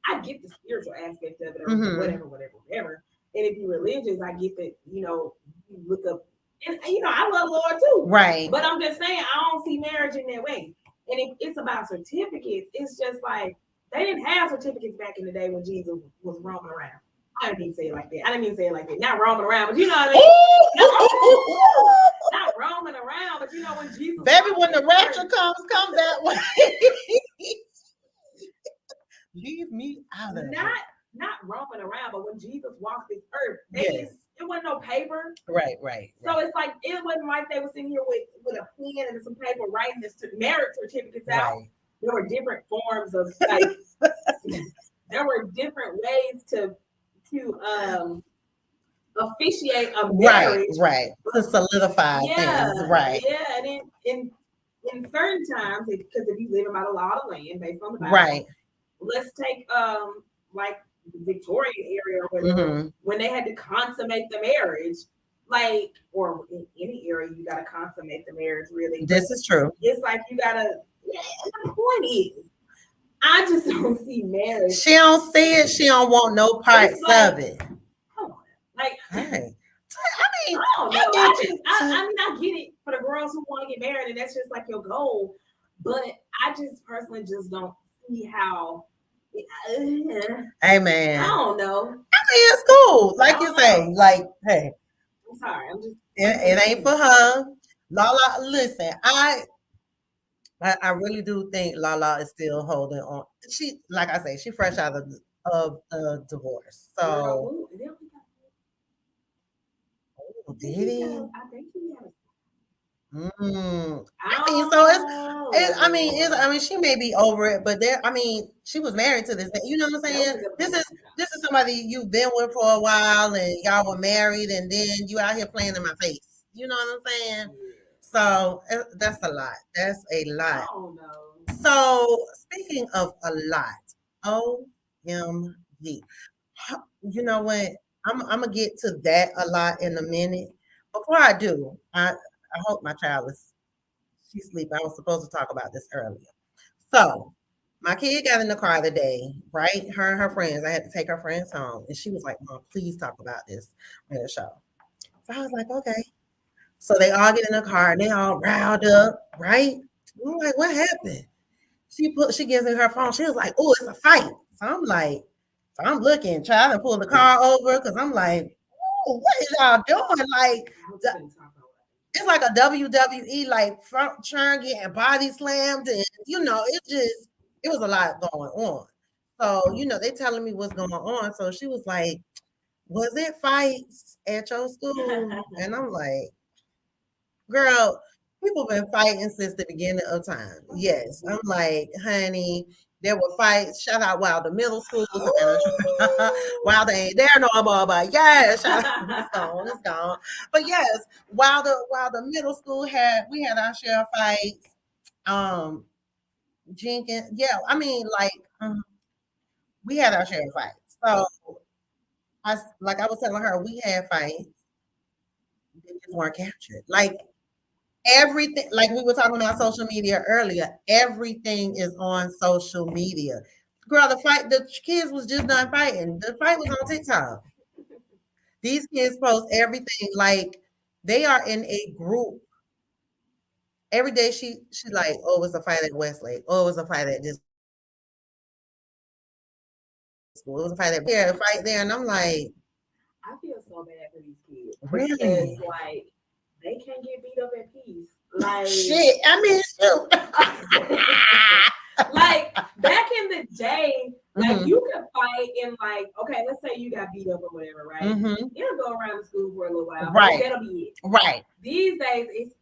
I get the spiritual aspect of it, or whatever. And if you're religious, I get that, you look up, and I love Lord too. Right. But I'm just saying, I don't see marriage in that way. And if it's about certificates, it's just like, they didn't have certificates back in the day when Jesus was roaming around. I didn't mean to say it like that. Not roaming around, but you know what I mean? Not roaming around, but when Jesus... Baby, when the rapture come that way. Leave me out of it. Not roaming around, but when Jesus walked this earth, it wasn't no paper. Right. So it's like, it wasn't like they were sitting here with a pen and some paper writing this marriage certificates out. There were different forms of there were different ways to officiate a marriage. Right. To solidify things. Right. Yeah, and in certain times, because if you live by the law of the land based on the Bible, right. Let's take like the Victorian area or whatever, when they had to consummate the marriage, or in any area you gotta consummate the marriage, really. This is true. It's like you gotta. The point is, I just don't see marriage. She don't see it. She don't want no parts of it. Come on, hey. I don't know. I get it for the girls who want to get married, and that's just like your goal. But I just personally just don't see how. Hey man, I don't know. I it's cool. Like you say, like, hey, I'm sorry. I'm just. it ain't for her. Lala, listen, I really do think Lala is still holding on. She, like I say, she fresh out of divorce. So, Girl, did he? I think he has. I mean, so I mean, she may be over it, but there, I mean, she was married to this. You know what I'm saying? This is somebody you've been with for a while, and y'all were married, and then you out here playing in my face. You know what I'm saying? So that's a lot. That's a lot. Oh no. So speaking of a lot, OMG. You know what? I'm gonna get to that a lot in a minute. Before I do, I hope my child is she's asleep. I was supposed to talk about this earlier. So my kid got in the car today, right? Her and her friends. I had to take her friends home, and she was like, "Mom, please talk about this on the show." So I was like, "Okay." So they all get in the car and they all riled up, right? I'm like, "What happened?" She gives me her phone. She was like, "Oh, it's a fight." So I'm looking, trying to pull the car over because I'm like, "Oh, what is y'all doing?" Like, it's like a WWE, like trying getting body slammed, and it was a lot going on. So they telling me what's going on. So she was like, "Was it fights at your school?" And I'm like, "Girl, people been fighting since the beginning of time." Yes, I'm like, "Honey, there were fights. Shout out Wilder Middle School. Wilder ain't there no more, but yes, it's gone. But yes, Wilder Middle School we had our share of fights. Jenkins, yeah, I mean, like, we had our share of fights. So I was telling her, we had fights. They just weren't captured. Like everything, like we were talking about social media earlier, everything is on social media. Girl, the kids was just not fighting. The fight was on TikTok. These kids post everything like they are in a group. Every day she like, oh, it was a fight at Westlake. Oh, it was a fight at this school. It was a fight at here, a fight there. And I'm like, I feel so bad for these kids. really? Because like they can't get beat up at peace. Like shit. I mean, shoot. like back in the day, like you could fight and like, okay, let's say you got beat up or whatever, right? It'll go around the school for a little while. Right. That'll be it. Right. These days it's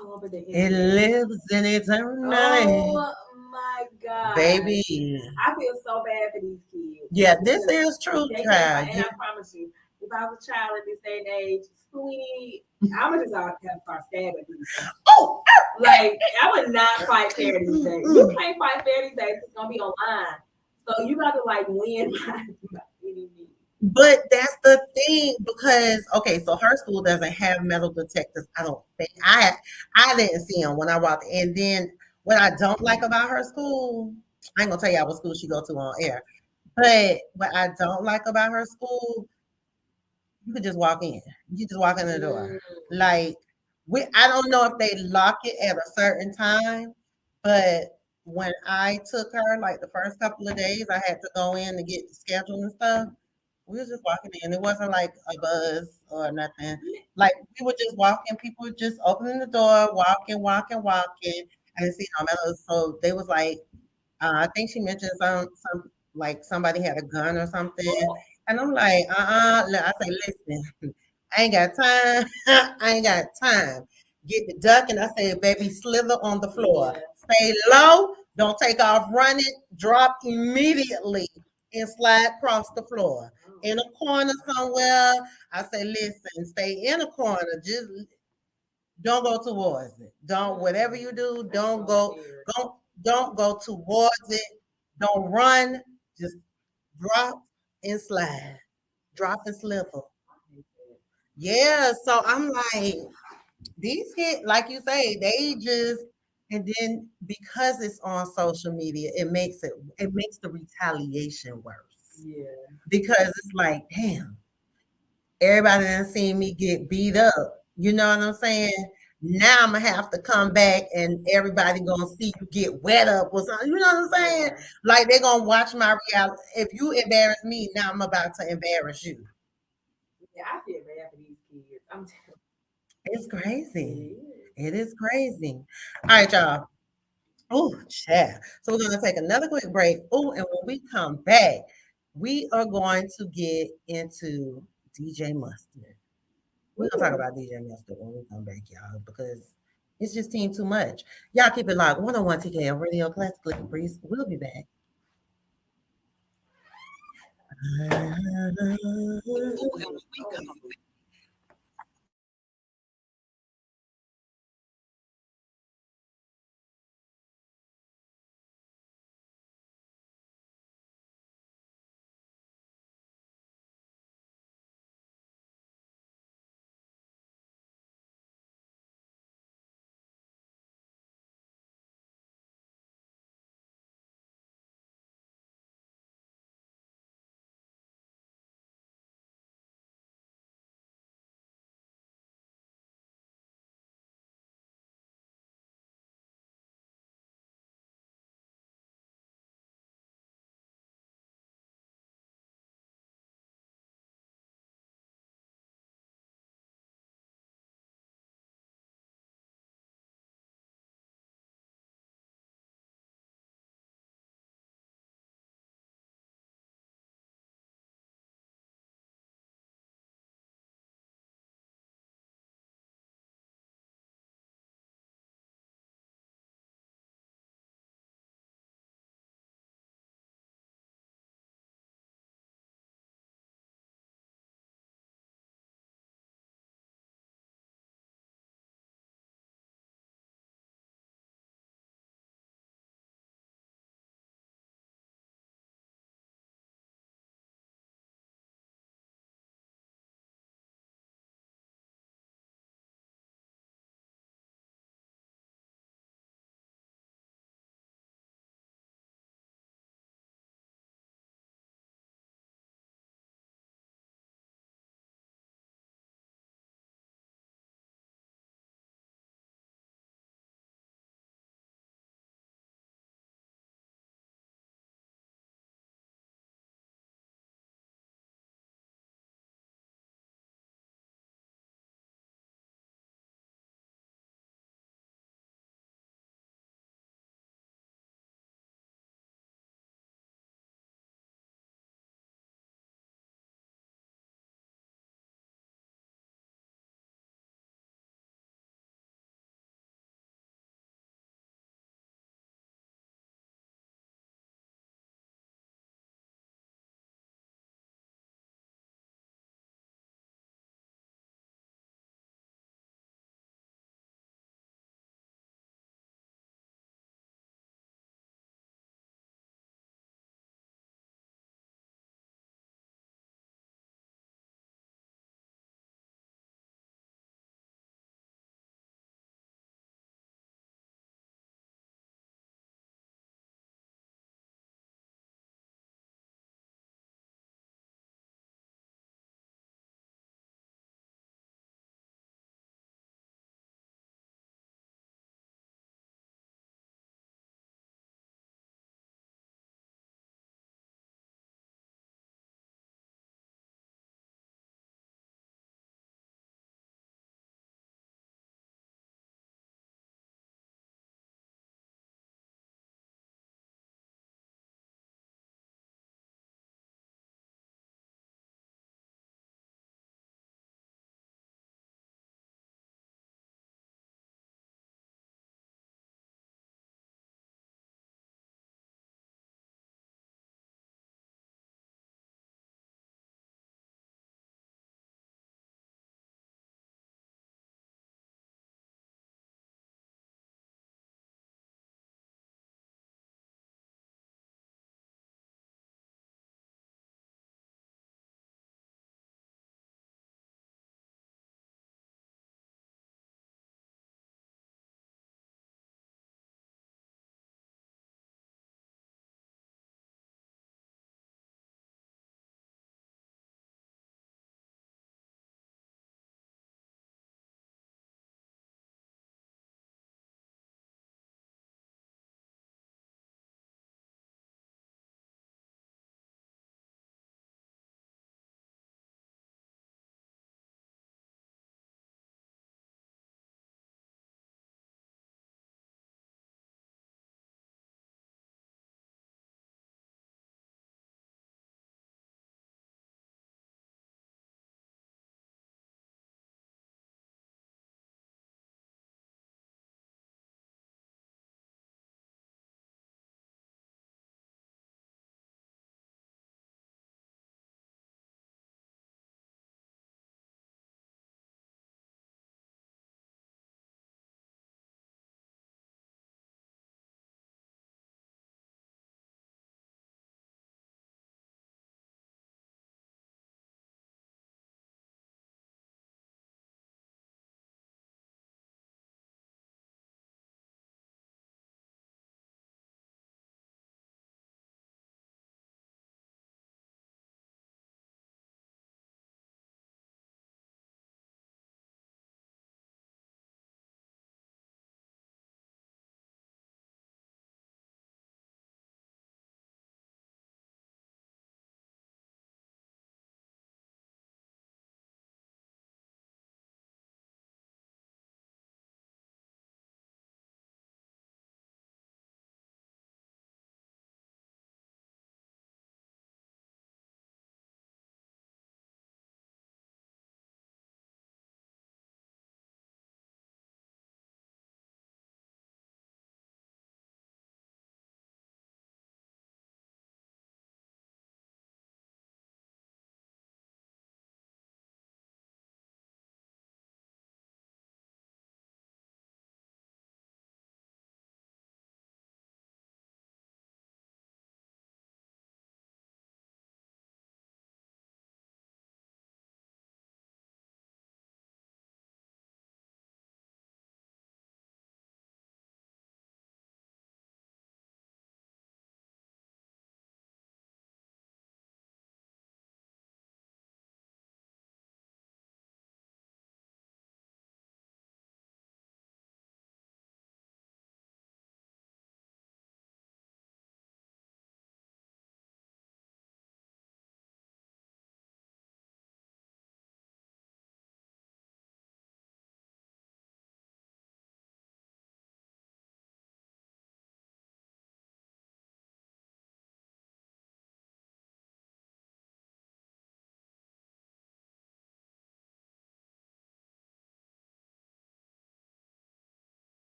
all over the internet. It lives in eternity. Oh my God. Baby. I feel so bad for these kids. Yeah, this is true, child. And I promise you, if I was a child in this day and age, sweetie, I would just have to start stabbing people. Oh! Like, I would not fight fair these days. You can't fight fair these days. It's going to be online. So you got to, like, win by any means. But that's the thing because, okay, so her school doesn't have metal detectors. I don't think. I didn't see them when I walked in. And then what I don't like about her school, I ain't going to tell y'all what school she go to on air. But what I don't like about her school, you could just walk in. You just walk in the door. Like, I don't know if they lock it at a certain time, but when I took her, like the first couple of days, I had to go in to get scheduled and stuff. We was just walking in. It wasn't like a buzz or nothing. Like we were just walking. People were just opening the door, walking. I didn't see no metal. So they was like, I think she mentioned some like somebody had a gun or something. And I'm like, I say, listen, I ain't got time. I ain't got time. Get the duck, and I say, baby, slither on the floor. Stay low. Don't take off running. Drop immediately and slide across the floor. In a corner somewhere, I say, listen, stay in a corner. Just don't go towards it. Don't, whatever you do, don't go towards it. Don't run. Just drop and slide. Drop and slipper. Yeah, so I'm like, these kids, like you say, they just, and then because it's on social media, it makes the retaliation worse. Yeah. Because it's like, damn, everybody done seen me get beat up. You know what I'm saying? Now I'm gonna have to come back and everybody gonna see you get wet up or something. You know what I'm saying? Like they're gonna watch my reality. If you embarrass me, now I'm about to embarrass you. Yeah, I feel bad for these kids. I'm telling It's crazy. you. It is crazy. All right, y'all. Oh, chat. So we're gonna take another quick break. Oh, and when we come back, we are going to get into DJ Mustard. We're gonna talk about DJ Mustard when we come back, y'all, because it's just team too much. Y'all keep it locked. 101 TKO Radio Classic Caprice. We'll be back.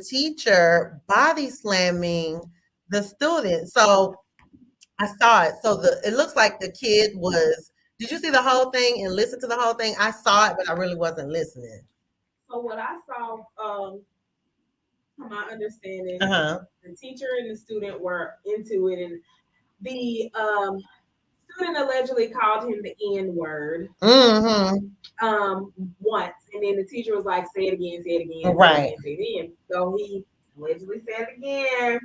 teacher body slamming the student. So I saw it. So it looks like the kid was. Did you see the whole thing and listen to the whole thing? I saw it, but I really wasn't listening. So what I saw, from my understanding, the teacher and the student were into it, and the student allegedly called him the N-word once, and then the teacher was like, "Say it again, say it again, right? Say it again." So he allegedly said it again,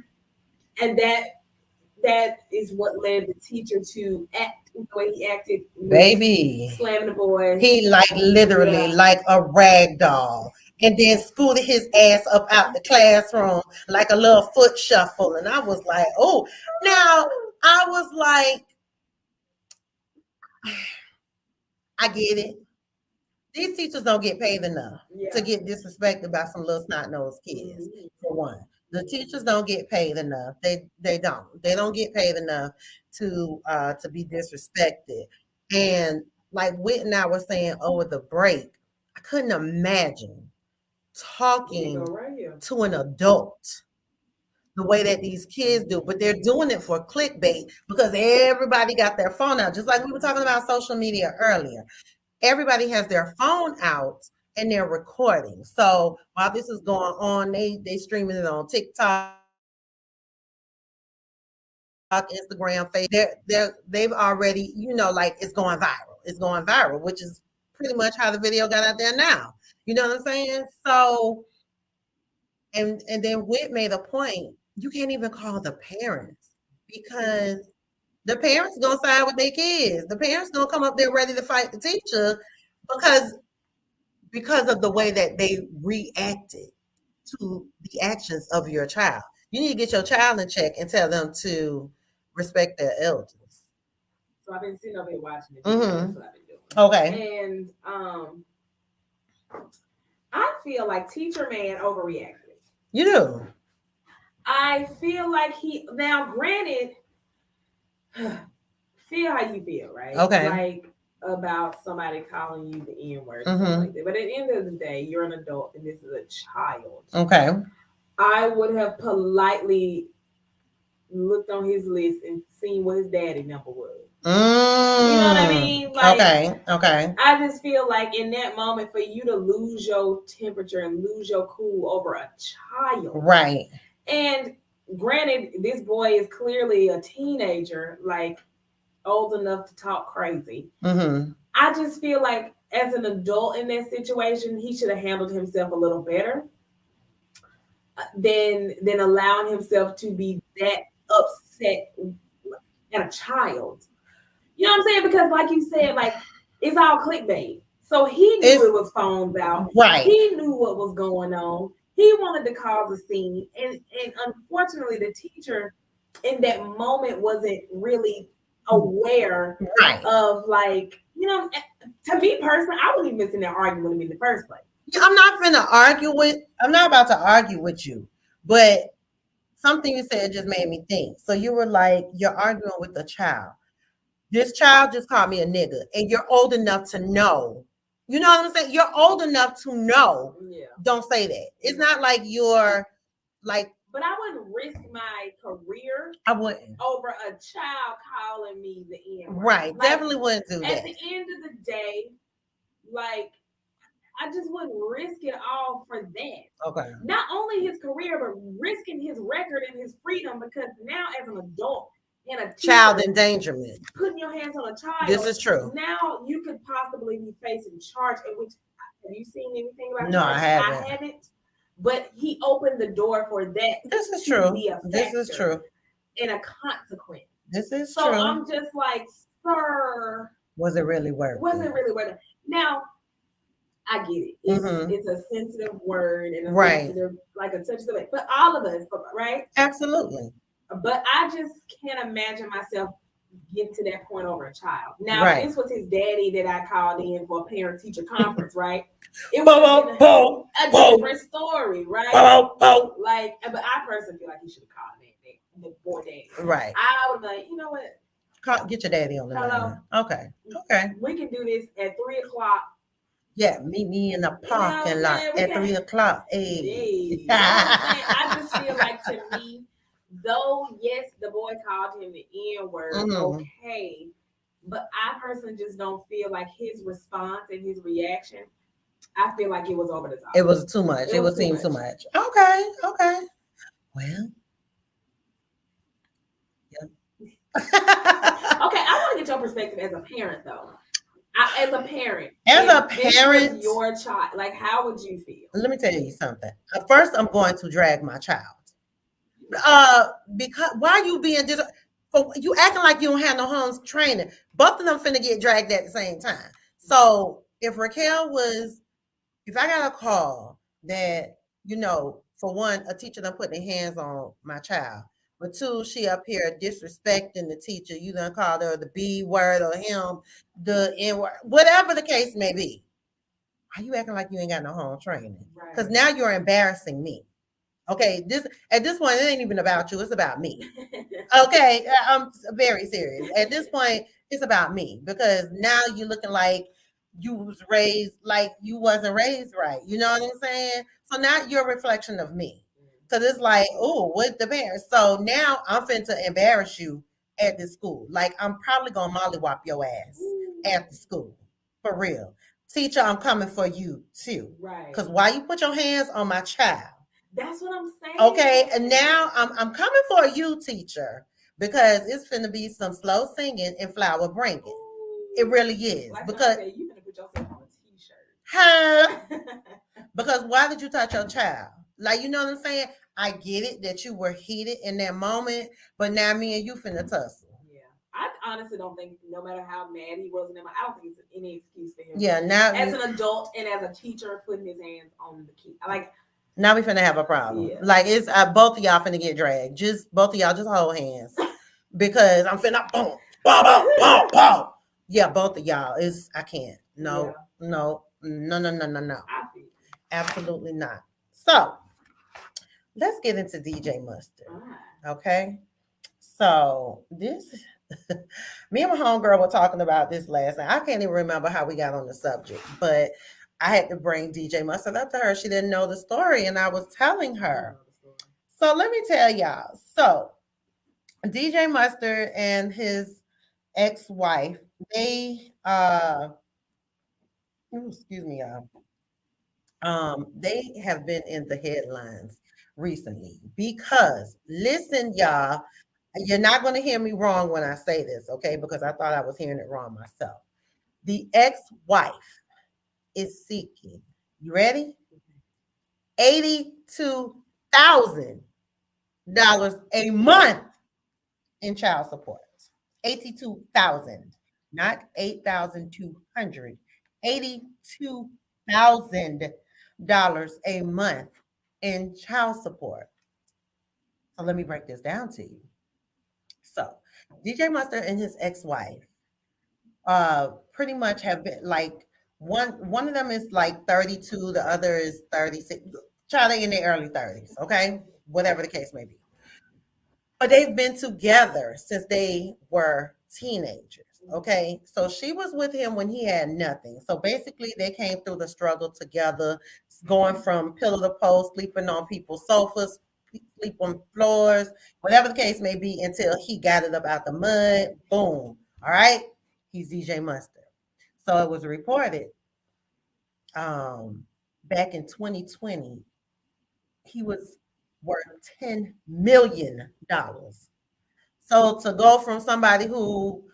and that is what led the teacher to act the way he acted. Baby, slamming the boy. He like literally like a rag doll. And then scooted his ass up out the classroom like a little foot shuffle. And I was like, oh, now I was like, I get it. These teachers don't get paid enough to get disrespected by some little snot-nosed kids, for one. The teachers don't get paid enough. They don't get paid enough to be disrespected. And like Whit and I were saying over the break, I couldn't imagine talking to an adult the way that these kids do, but they're doing it for clickbait because everybody got their phone out. Just like we were talking about social media earlier. Everybody has their phone out and they're recording. So while this is going on, they streaming it on TikTok, Instagram, Facebook. They've already, like it's going viral. It's going viral, which is pretty much how the video got out there now. You know what I'm saying? So, and then Whit made a point. You can't even call the parents because the parents gonna side with their kids. The parents gonna come up there ready to fight the teacher because of the way that they reacted to the actions of your child. You need to get your child in check and tell them to respect their elders. So I've been sitting over here watching it. That's what I've been doing. Okay. And I feel like Teacher Man overreacted. You do. I feel like now granted, feel how you feel, right? Okay. Like about somebody calling you the N-word, like that. But at the end of the day, you're an adult and this is a child. Okay. I would have politely looked on his list and seen what his daddy number was. You know what I mean? Like, okay. I just feel like in that moment, for you to lose your temperature and lose your cool over a child, right? And granted, this boy is clearly a teenager, like old enough to talk crazy. I just feel like as an adult in that situation, he should have handled himself a little better than allowing himself to be that upset at a child. You know what I'm saying? Because like you said, like it's all clickbait. So he knew it was phones out. Right. He knew what was going on. He wanted to cause a scene. And unfortunately, the teacher in that moment wasn't really aware of, like, to me personally, I wouldn't even miss that argument with him in the first place. I'm not about to argue with you, but something you said just made me think. So you were like, you're arguing with a child. This child just called me a nigga, and you're old enough to know. You know what I'm saying? You're old enough to know. Yeah. Don't say that. It's not like you're like. But I wouldn't risk my career. I wouldn't. Over a child calling me the N-word. Right. Like, definitely wouldn't do that. At the end of the day, like, I just wouldn't risk it all for that. Okay. Not only his career, but risking his record and his freedom, because now as an adult and a teacher, child endangerment, putting your hands on a child. This is true. Now you could possibly be facing charge. In which, have you seen anything about? No, I haven't. I haven't. But he opened the door for that. This is true. This is true. And a consequence. This is true. So I'm just like, sir. Was it really worth it? Was it really worth it? Now, I get it. It's a sensitive word and sensitive, like a touch of it. But all of us, right? Absolutely. But I just can't imagine myself getting to that point over a child. Now, this was his daddy that I called in for a parent-teacher conference, right? It was a different story, right? Like, but I personally feel like he should have called the boy daddy. Right. I was like, you know what? Get your daddy on the line. Okay. We can do this at 3:00. Yeah, meet me in the parking lot at 3 o'clock. Hey. I just feel like, to me, though, yes, the boy called him the N-word, okay, but I personally just don't feel like his response and his reaction, I feel like it was over the top. It was too much. It was too much. Okay. Well. Okay, I want to get your perspective as a parent, though. As a parent, if your child, like, how would you feel? Let me tell you something. First, I'm going to drag my child. Because why you being you acting like you don't have no home training? Both of them finna get dragged at the same time. So if I got a call that, for one, a teacher done put their hands on my child, but two, she up here disrespecting the teacher. You done called her the B word or him the N word, whatever the case may be. Are you acting like you ain't got no home training? Because now you're embarrassing me. Okay, at this point, it ain't even about you. It's about me. Okay, I'm very serious. At this point, it's about me, because now you're looking like you was raised like you wasn't raised right. You know what I'm saying? So now you're a reflection of me. Because it's like, oh, what the parents? So now I'm finna embarrass you at the school. Like, I'm probably gonna mollywop your ass at the school. For real. Teacher, I'm coming for you too. Right. Because why you put your hands on my child? That's what I'm saying. Okay, and now I'm coming for you, teacher, because it's finna be some slow singing and flower bringing. It really is. Like because you finna put yourself on a t-shirt. Huh? Because why did you touch your child? Like, you know what I'm saying? I get it that you were heated in that moment, but now me and you finna tussle. Yeah, I honestly don't think, no matter how mad he was in him, I don't think it's any excuse for him. Yeah, now as an adult and as a teacher, putting his hands on the kid, like. Now we finna have a problem. Yeah. Like, it's both of y'all finna get dragged. Both of y'all just hold hands, because I'm finna boom, boom, boom, boom, boom. Yeah, both of y'all. I can't. No. Absolutely not. So let's get into DJ Mustard. Okay. So me and my homegirl were talking about this last night. I can't even remember how we got on the subject, but I had to bring DJ Mustard up to her. She didn't know the story, and I was telling her. So let me tell y'all. So DJ Mustard and his ex-wife, they excuse me, y'all. They have been in the headlines recently because, listen, y'all, you're not going to hear me wrong when I say this, okay? Because I thought I was hearing it wrong myself. The ex-wife is seeking, you ready? $82,000 a month in child support. 82,000, not 8,200. $82,000 a month in child support. So let me break this down to you. So DJ Mustard and his ex-wife pretty much have been like, one of them is like 32, the other is 36. Child, they in their early 30s, okay? Whatever the case may be. But they've been together since they were teenagers, okay? So she was with him when he had nothing. So basically, they came through the struggle together, going from pillow to post, sleeping on people's sofas, sleep on floors, whatever the case may be, until he got it up out the mud. Boom. All right? He's DJ Mustard. So it was reported back in 2020, he was worth $10 million. So to go from somebody who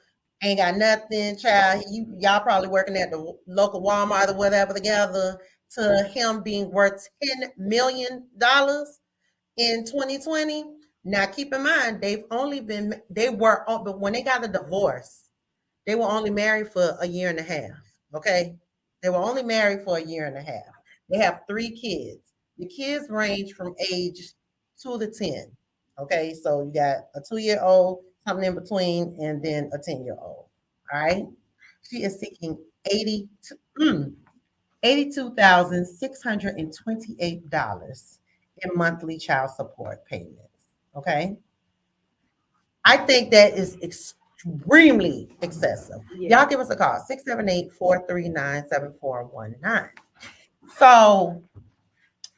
ain't got nothing, child, y'all probably working at the local Walmart or whatever together, to him being worth $10 million in 2020. Now keep in mind, but when they got a divorce, they were only married for a year and a half. Okay. They were only married for a year and a half. They have 3 kids. The kids range from age 2 to 10. Okay. So you got a 2-year-old, something in between, and then a 10-year-old. All right. She is seeking $82,628 in monthly child support payments. Okay. I think that is extremely extremely excessive. Yeah. Y'all give us a call, 678-439-7419. So,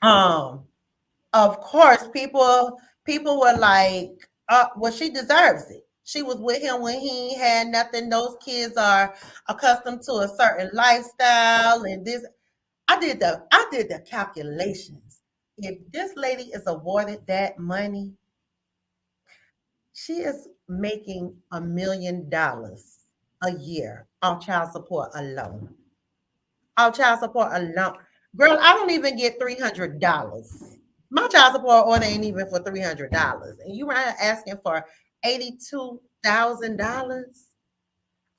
of course, people were like, well, she deserves it. She was with him when he had nothing. Those kids are accustomed to a certain lifestyle, and this. I did the calculations. If this lady is awarded that money, she is making $1 million a year on child support alone. On child support alone. Girl, I don't even get $300. My child support order ain't even for $300. And you are asking for $82,000.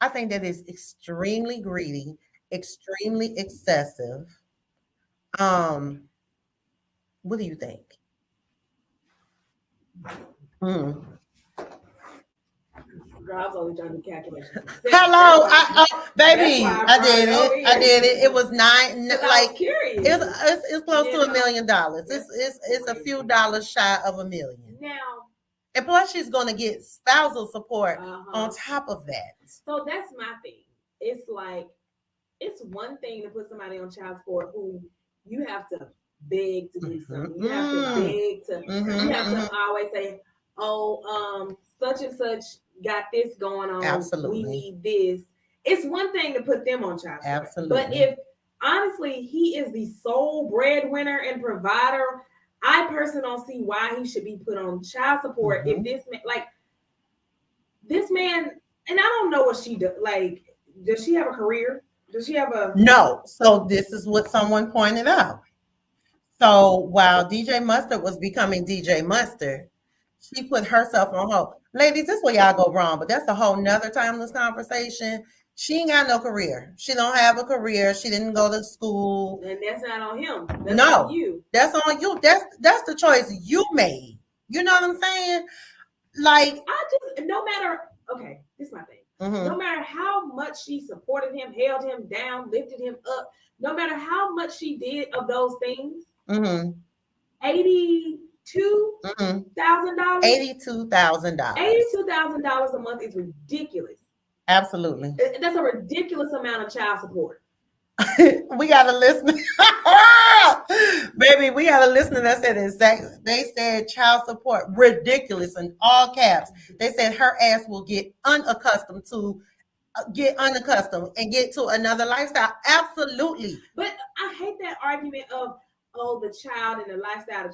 I think that is extremely greedy, extremely excessive. What do you think? Girl, I was only trying to calculate. Hello, baby, I did it. It was nine, like it's close to $1 million. It's a few dollars shy of $1 million. Now, and plus she's gonna get spousal support on top of that. So that's my thing. It's like, it's one thing to put somebody on child support who you have to beg to do something. You have to beg to. You have to always say, "Oh, such and such got this going on. Absolutely. We need this." It's one thing to put them on child support. Absolutely. But if honestly he is the sole breadwinner and provider, I personally don't see why he should be put on child support. If this man, and I don't know what she does. Like, does she have a career? Does she have a no? So this is what someone pointed out. So while DJ Mustard was becoming DJ Mustard, she put herself on hold. Ladies, this is where y'all go wrong, but that's a whole nother timeless conversation. She ain't got no career. She don't have a career. She didn't go to school. And that's not on him. That's on you. That's on you. That's the choice you made. You know what I'm saying? Like, no matter, okay, this is my thing. No matter how much she supported him, held him down, lifted him up, no matter how much she did of those things, $82,000. $82,000 a month is ridiculous. Absolutely. That's a ridiculous amount of child support. We got a listener. Baby, we had a listener that said they said child support ridiculous in all caps. They said her ass will get unaccustomed and get to another lifestyle. Absolutely. But I hate that argument of, oh, the child and the lifestyle,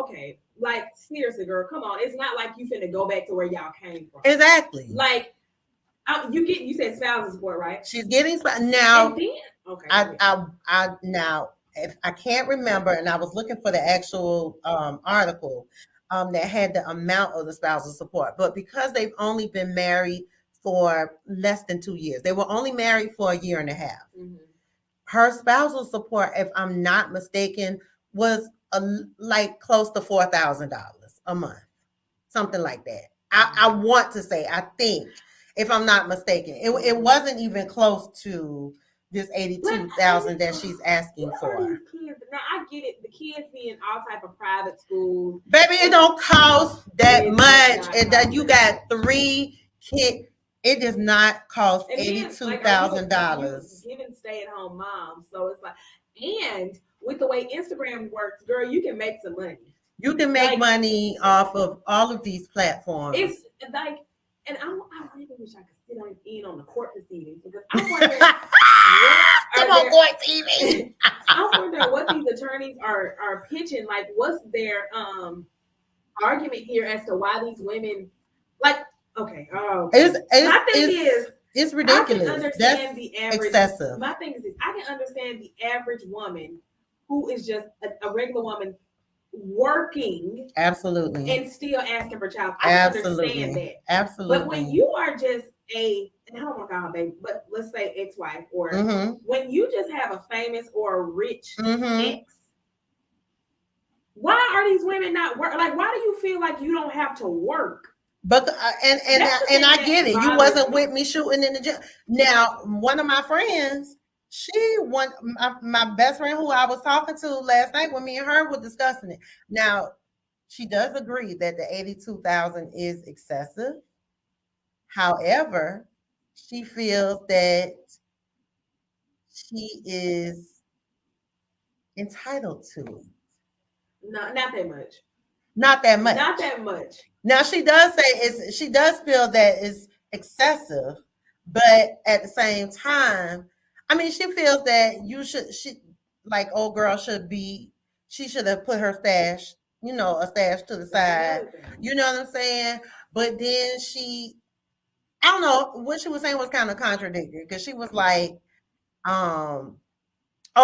Okay, like, seriously, girl, come on. It's not like you finna go back to where y'all came from. Exactly. Like, you said spousal support, right? She's getting now. And then, okay. I now, if I can't remember, and I was looking for the actual article that had the amount of the spousal support, but because they've only been married for less than 2 years, they were only married for a year and a half. Her spousal support, if I'm not mistaken, was like close to $4,000 a month, something like that. I want to say, I think, if I'm not mistaken, it wasn't even close to this $82,000 that she's asking for. Now I get it. The kids be in all type of private schools. Baby, it don't cost that much. And you got 3 kids. It does not cost $82,000. Giving stay-at-home moms, so it's like, and with the way Instagram works, girl, you can make some money. You can make money off of all of these platforms. It's like, and I really wish I could sit on the court proceedings, because I'm wondering come on, court TV. I'm wondering what these attorneys are pitching. Like, what's their argument here as to why these women, like, okay, my thing is, it's ridiculous. I can understand the average. Excessive. My thing is this: I can understand the average woman who is just a regular woman working, absolutely, and still asking for child. I understand that, absolutely. But when you are just and I don't want to call her baby, but let's say ex-wife, or when you just have a famous or a rich ex, why are these women not work? Like, why do you feel like you don't have to work? But and I get it. You wasn't with me shooting in the gym. Now, one of my friends, my best friend who I was talking to last night, when me and her were discussing it. Now, she does agree that the $82,000 is excessive. However, she feels that she is entitled to it. No, not that much. Not that much. Not that much. Now she does say she does feel that it's excessive, but at the same time, I mean, she feels that she like old girl she should have put her stash, a stash to the side. You know what I'm saying? But then I don't know, what she was saying was kind of contradictory because she was like, oh,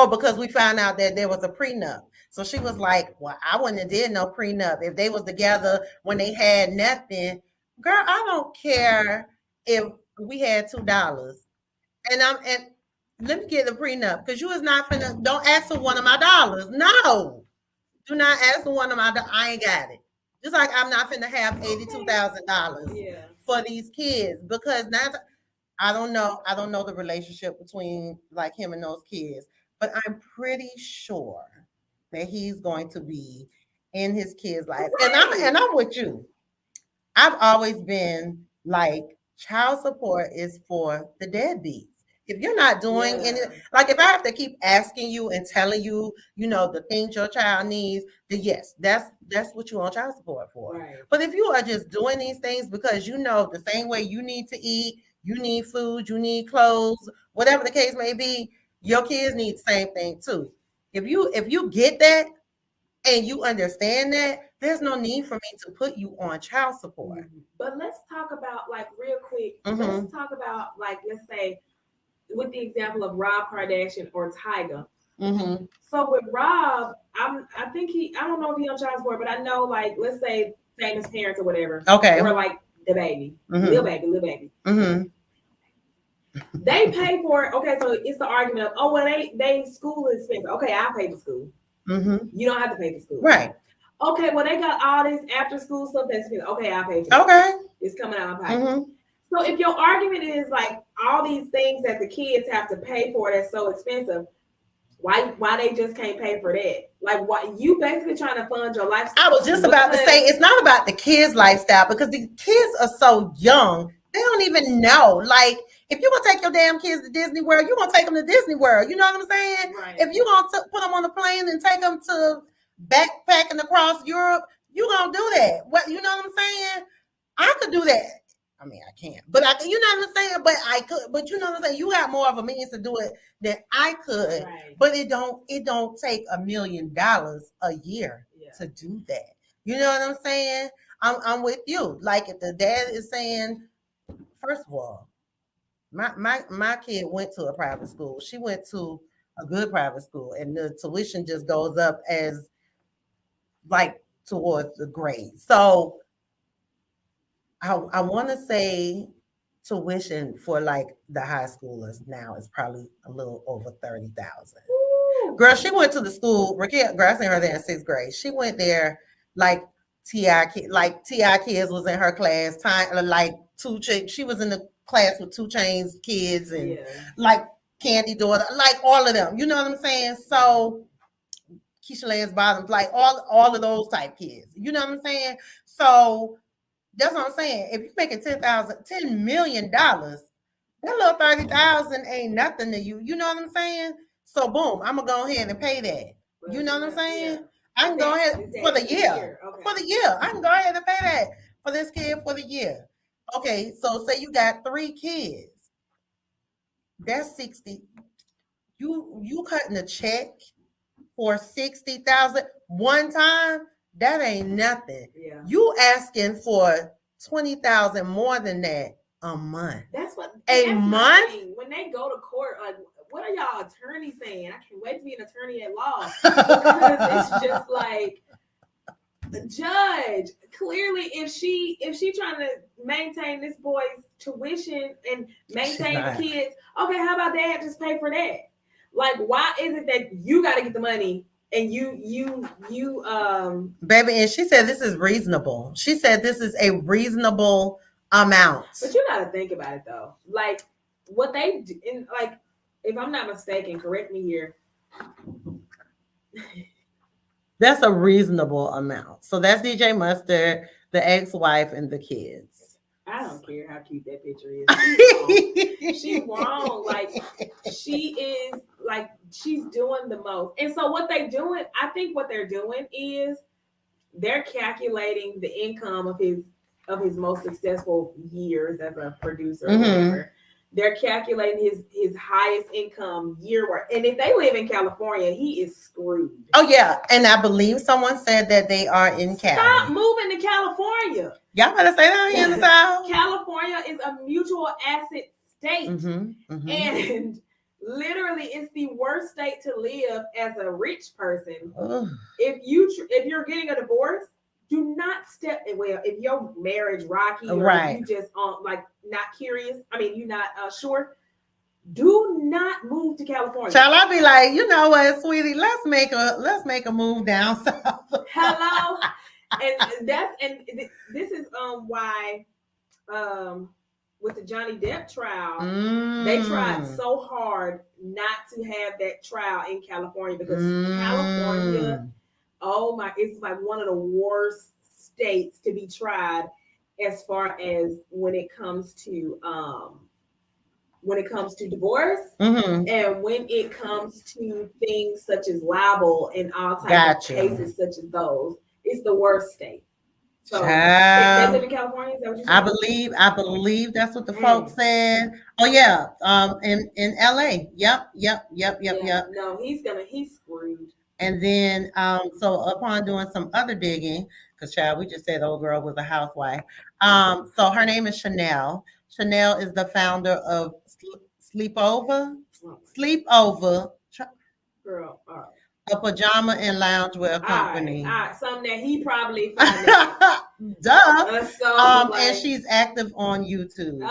because we found out that there was a prenup. So she was like, well, I wouldn't have did no prenup. If they was together when they had nothing, girl, I don't care if we had $2. And let me get the prenup because you is not finna, don't ask for one of my dollars. No. Do not ask for one of my dollars. I ain't got it. Just like I'm not finna have $82,000 for these kids because now I don't know the relationship between like him and those kids, but I'm pretty sure that he's going to be in his kids' life. And I'm with you. I've always been like, child support is for the deadbeats. If you're not doing any, like if I have to keep asking you and telling you, the things your child needs, then yes, that's what you on child support for. Right. But if you are just doing these things because the same way you need to eat, you need food, you need clothes, whatever the case may be, your kids need the same thing too. If you get that and you understand that, there's no need for me to put you on child support. But let's talk about, like, real quick, let's talk about, like, let's say, with the example of Rob Kardashian or Tyga. So with Rob, I think I don't know if he on child support, but I know, like, let's say famous parents or whatever. Okay. Or like the baby, Lil Baby. They pay for it. Okay, so it's the argument of, oh, well, they school is expensive. Okay, I'll pay for school. You don't have to pay for school. Right. Okay, well, they got all this after school stuff that's expensive. Okay, I'll pay for it. Okay. It's coming out of my pocket. So if your argument is like all these things that the kids have to pay for that's so expensive, why they just can't pay for that? Like, why you basically trying to fund your lifestyle? I was just about to say it's not about the kids' lifestyle because the kids are so young, they don't even know. Like, if you're gonna take your damn kids to Disney World, you're gonna take them to Disney World. You know what I'm saying? Right. If you're gonna put them on a plane and take them to backpacking across Europe, you're gonna do that. What, you know what I'm saying? I could do that. I mean, I can't, but you know what I'm saying? But I could, but you know what I'm saying? You got more of a means to do it than I could, but it don't take $1 million a year to do that. You know what I'm saying? I'm with you. Like if the dad is saying, first of all, my kid went to a private school. She went to a good private school, and the tuition just goes up as like towards the grade. So I want to say tuition for like the high schoolers now is probably a little over 30,000. Girl, she went to the school. Raquel, girl, I seen her there in 6th grade. She went there like T.I. kids was in her class. She was in the class with 2 Chainz kids and like Candy daughter, like all of them. You know what I'm saying? So Keisha Lance's Bottoms, like all of those type kids. You know what I'm saying? So that's what I'm saying. If you're making $10 million, that little 30,000 ain't nothing to you. You know what I'm saying? So boom, I'm gonna go ahead and pay that. You know what I'm saying? I can go ahead for the year. For the year, I can go ahead and pay that for this kid for the year. Okay, so say you got 3 kids. That's 60. You cutting a check for 60,000 one time? That ain't nothing. Yeah. You asking for 20,000 more than that a month. That's what a month. When they go to court, like, what are y'all attorneys saying? I can't wait to be an attorney at law because it's just like, judge, clearly if she trying to maintain this boy's tuition and maintain the kids, okay, how about dad just pay for that? Like, why is it that you got to get the money? And you baby, and she said this is reasonable. She said this is a reasonable amount. But you got to think about it though. Like what they do, and like, if I'm not mistaken, correct me here. That's a reasonable amount. So that's DJ Mustard, the ex-wife, and the kids. I don't care how cute that picture is. She's wrong. Like she is like she's doing the most. And so what they doing, I think what they're doing is they're calculating the income of his most successful years as a producer or whatever. They're calculating his highest income year work. And if they live in California, he is screwed. Oh yeah. And I believe someone said that they are in Cali. Stop moving to California. Y'all better say that here in the South. California is a mutual asset state. And literally it's the worst state to live as a rich person. If you're getting a divorce, do not step well if your marriage rocky or you just like not curious. I mean, you're not sure. Do not move to California. Shall I be like, you know what, sweetie? Let's make a move down south. Hello, this is why with the Johnny Depp trial, they tried so hard not to have that trial in California because California. Oh my, it's like one of the worst states to be tried as far as when it comes to divorce and when it comes to things such as libel and all types of cases such as those. It's the worst state. So they live in California, is that what you said? I believe that's what the folks said. Oh yeah. In LA. Yep. No, he's screwed. And then, so upon doing some other digging, because child, we just said the old girl was a housewife. So her name is Chanel. Chanel is the founder of Sleepover. Girl, a pajama and loungewear company. All right. Something that he probably financed. Duh. And she's active on YouTube.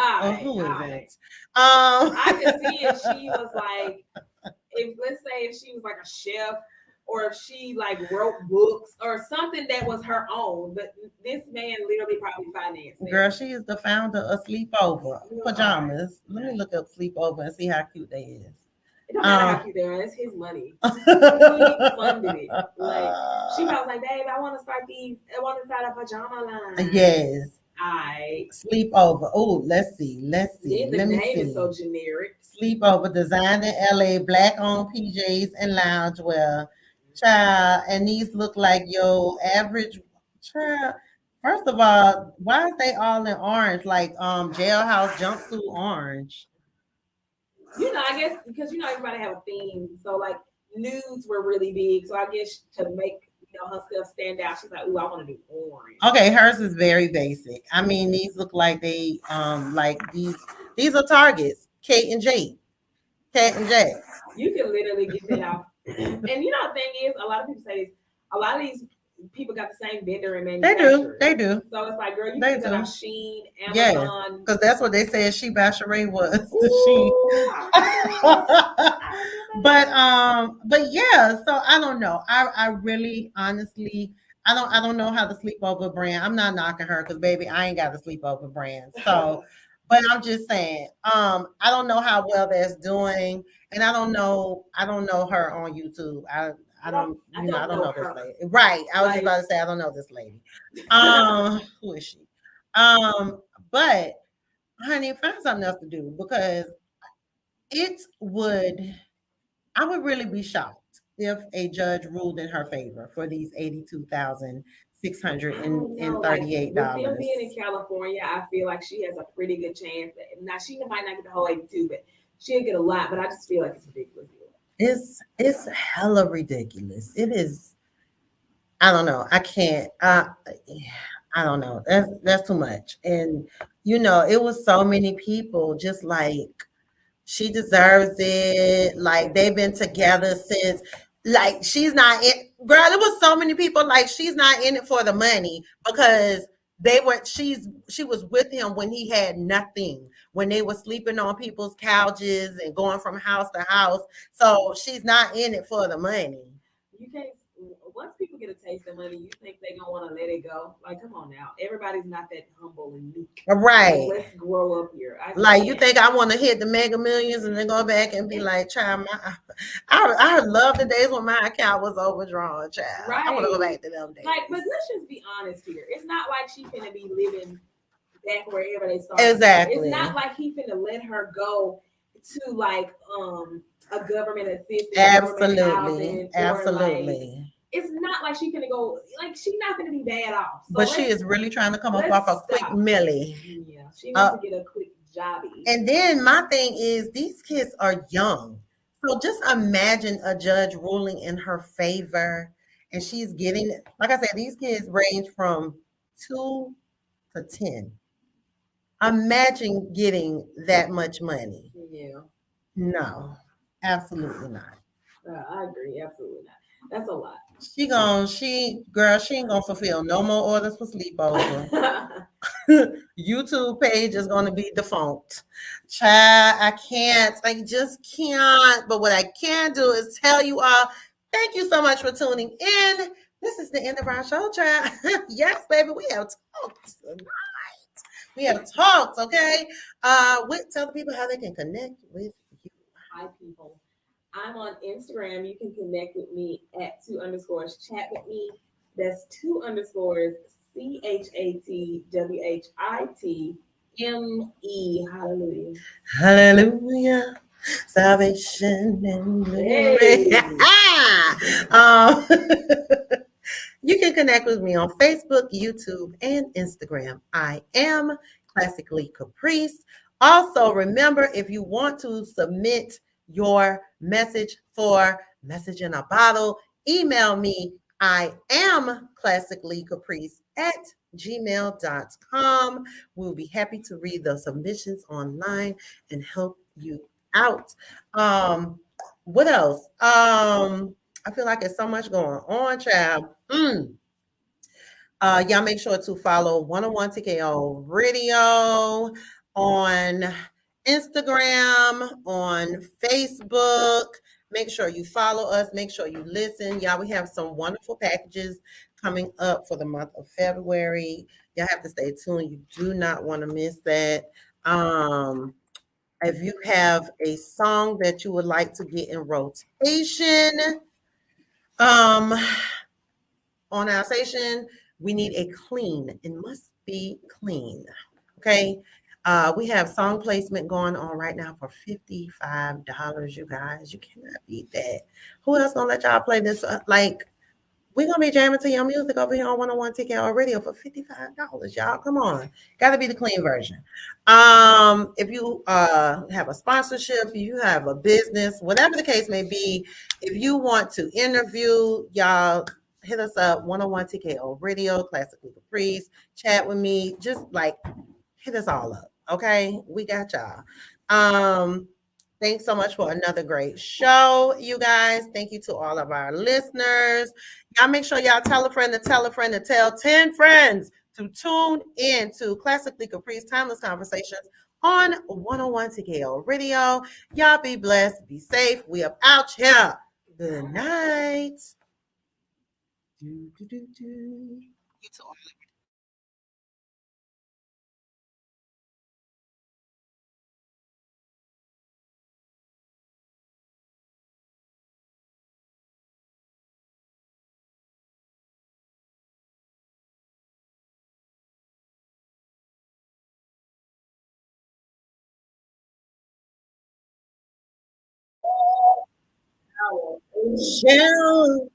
Who is it? I could see if she was like, let's say if she was like a chef, or if she like wrote books or something that was her own, but this man literally probably financed it. Girl, she is the founder of Sleepover Pajamas. Let me look up Sleepover and see how cute they is. It don't matter how cute they are. It's his money. He funded it. Like she was like, "Babe, I want to start a pajama line." Yes. I Sleepover. Oh, let's see. Yeah, the name is so generic. Sleepover, designed in LA, black-owned PJs and loungewear. Child, and these look like your average child. First of all, why is they all in orange, like jailhouse jumpsuit orange? I guess because everybody have a theme. So like nudes were really big. So I guess to make her stuff stand out, she's like, "Ooh, I want to do orange." Okay, hers is very basic. I mean, these look like they like these are Targets. Kat and J. You can literally get that out. And the thing is, a lot of people say this, a lot of these people got the same vendor and manufacturer. They do. So it's like, girl, you can get on Shein, Amazon. Yeah, because that's what they said She Basharay was. But yeah, so I don't know. I really honestly I don't know how the Sleepover brand. I'm not knocking her because baby, I ain't got the Sleepover brand. So but I'm just saying, I don't know how well that's doing. And I don't know her on YouTube. I don't know this lady. Right. I was just about to say I don't know this lady. Who is she? But honey, find something else to do because I would really be shocked if a judge ruled in her favor for these $82,638. With them being in California, I feel like she has a pretty good chance. Now she might not get the whole 82, but she'll get a lot. But I just feel like it's ridiculous. It's hella ridiculous. It is. I don't know. I can't. I don't know. That's too much. And it was so many people just like she deserves it. Like they've been together since. Like she's not in. Girl, there was so many people like she's not in it for the money because she was with him when he had nothing, when they were sleeping on people's couches and going from house to house. So she's not in it for the money. You can't. Once people get a taste of money, you think they're gonna want to let it go. Like, come on now, everybody's not that humble and meek. Right. So let's grow up here. You think I want to hit the Mega Millions and then go back and be like, child, I love the days when my account was overdrawn, child. Right. I want to go back to them days. Like, but let's just be honest here. It's not like she's gonna be living back wherever they started. Exactly. It's not like he finna let her go to like a government assistance. Absolutely. Absolutely. Like, it's not like she finna go, like she's not gonna be bad off. So but she is really trying to come up off a quick milli. Yeah, she needs to get a quick jobby. And then my thing is, these kids are young. So just imagine a judge ruling in her favor, and she's getting, like I said, these kids range from 2 to 10. Imagine getting that much money. Yeah. No, absolutely not. I agree. Absolutely not. That's a lot. She ain't gonna fulfill no more orders for sleepover. YouTube page is gonna be defunct. Child, I just can't. But what I can do is tell you all, thank you so much for tuning in. This is the end of our show, child. Yes, baby, we have talked tonight. We have talked, okay? Tell the people how they can connect with you. Hi, people. I'm on Instagram. You can connect with me at 2_chat with me. That's 2_ CHATWHITME. Hallelujah. Hallelujah. Salvation and glory. Hey. You can connect with me on Facebook, YouTube, and Instagram. I am Classically Caprice. Also, remember, if you want to submit your message for Message in a Bottle, email me. I am Classically Caprice at gmail.com. We'll be happy to read the submissions online and help you out. What else? I feel like there's so much going on, child. Y'all make sure to follow 101 TKO Radio on Instagram, on Facebook. Make sure you follow us. Make sure you listen. Y'all, we have some wonderful packages coming up for the month of February. Y'all have to stay tuned. You do not want to miss that. If you have a song that you would like to get in rotation, on our station, we need a clean. It must be clean. Okay. We have song placement going on right now for $55, you guys. You cannot beat that. Who else gonna let y'all play this? We're gonna be jamming to your music over here on 101 TKO Radio for $55, y'all. Come on. Gotta be the clean version. If you have a sponsorship, if you have a business, whatever the case may be, if you want to interview, y'all hit us up, 101 TKO Radio, Classically Caprice, chat with me, just hit us all up. Okay, we got y'all. Thanks so much for another great show, you guys. Thank you to all of our listeners. Y'all make sure y'all tell a friend to tell a friend to tell 10 friends to tune in to Classically Caprice Timeless Conversations on 101 TKO Radio. Y'all be blessed, be safe. We are out here. Good night. You to all Shell.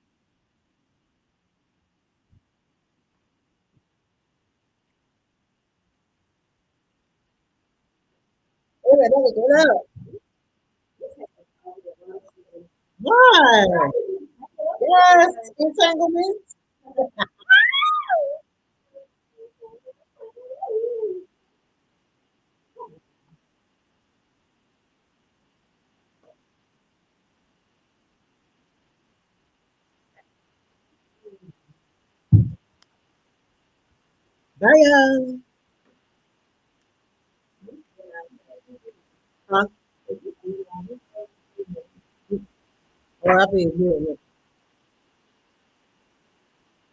Get up. Why? Yes, entanglement. Bye. Huh? Well, I'll be here.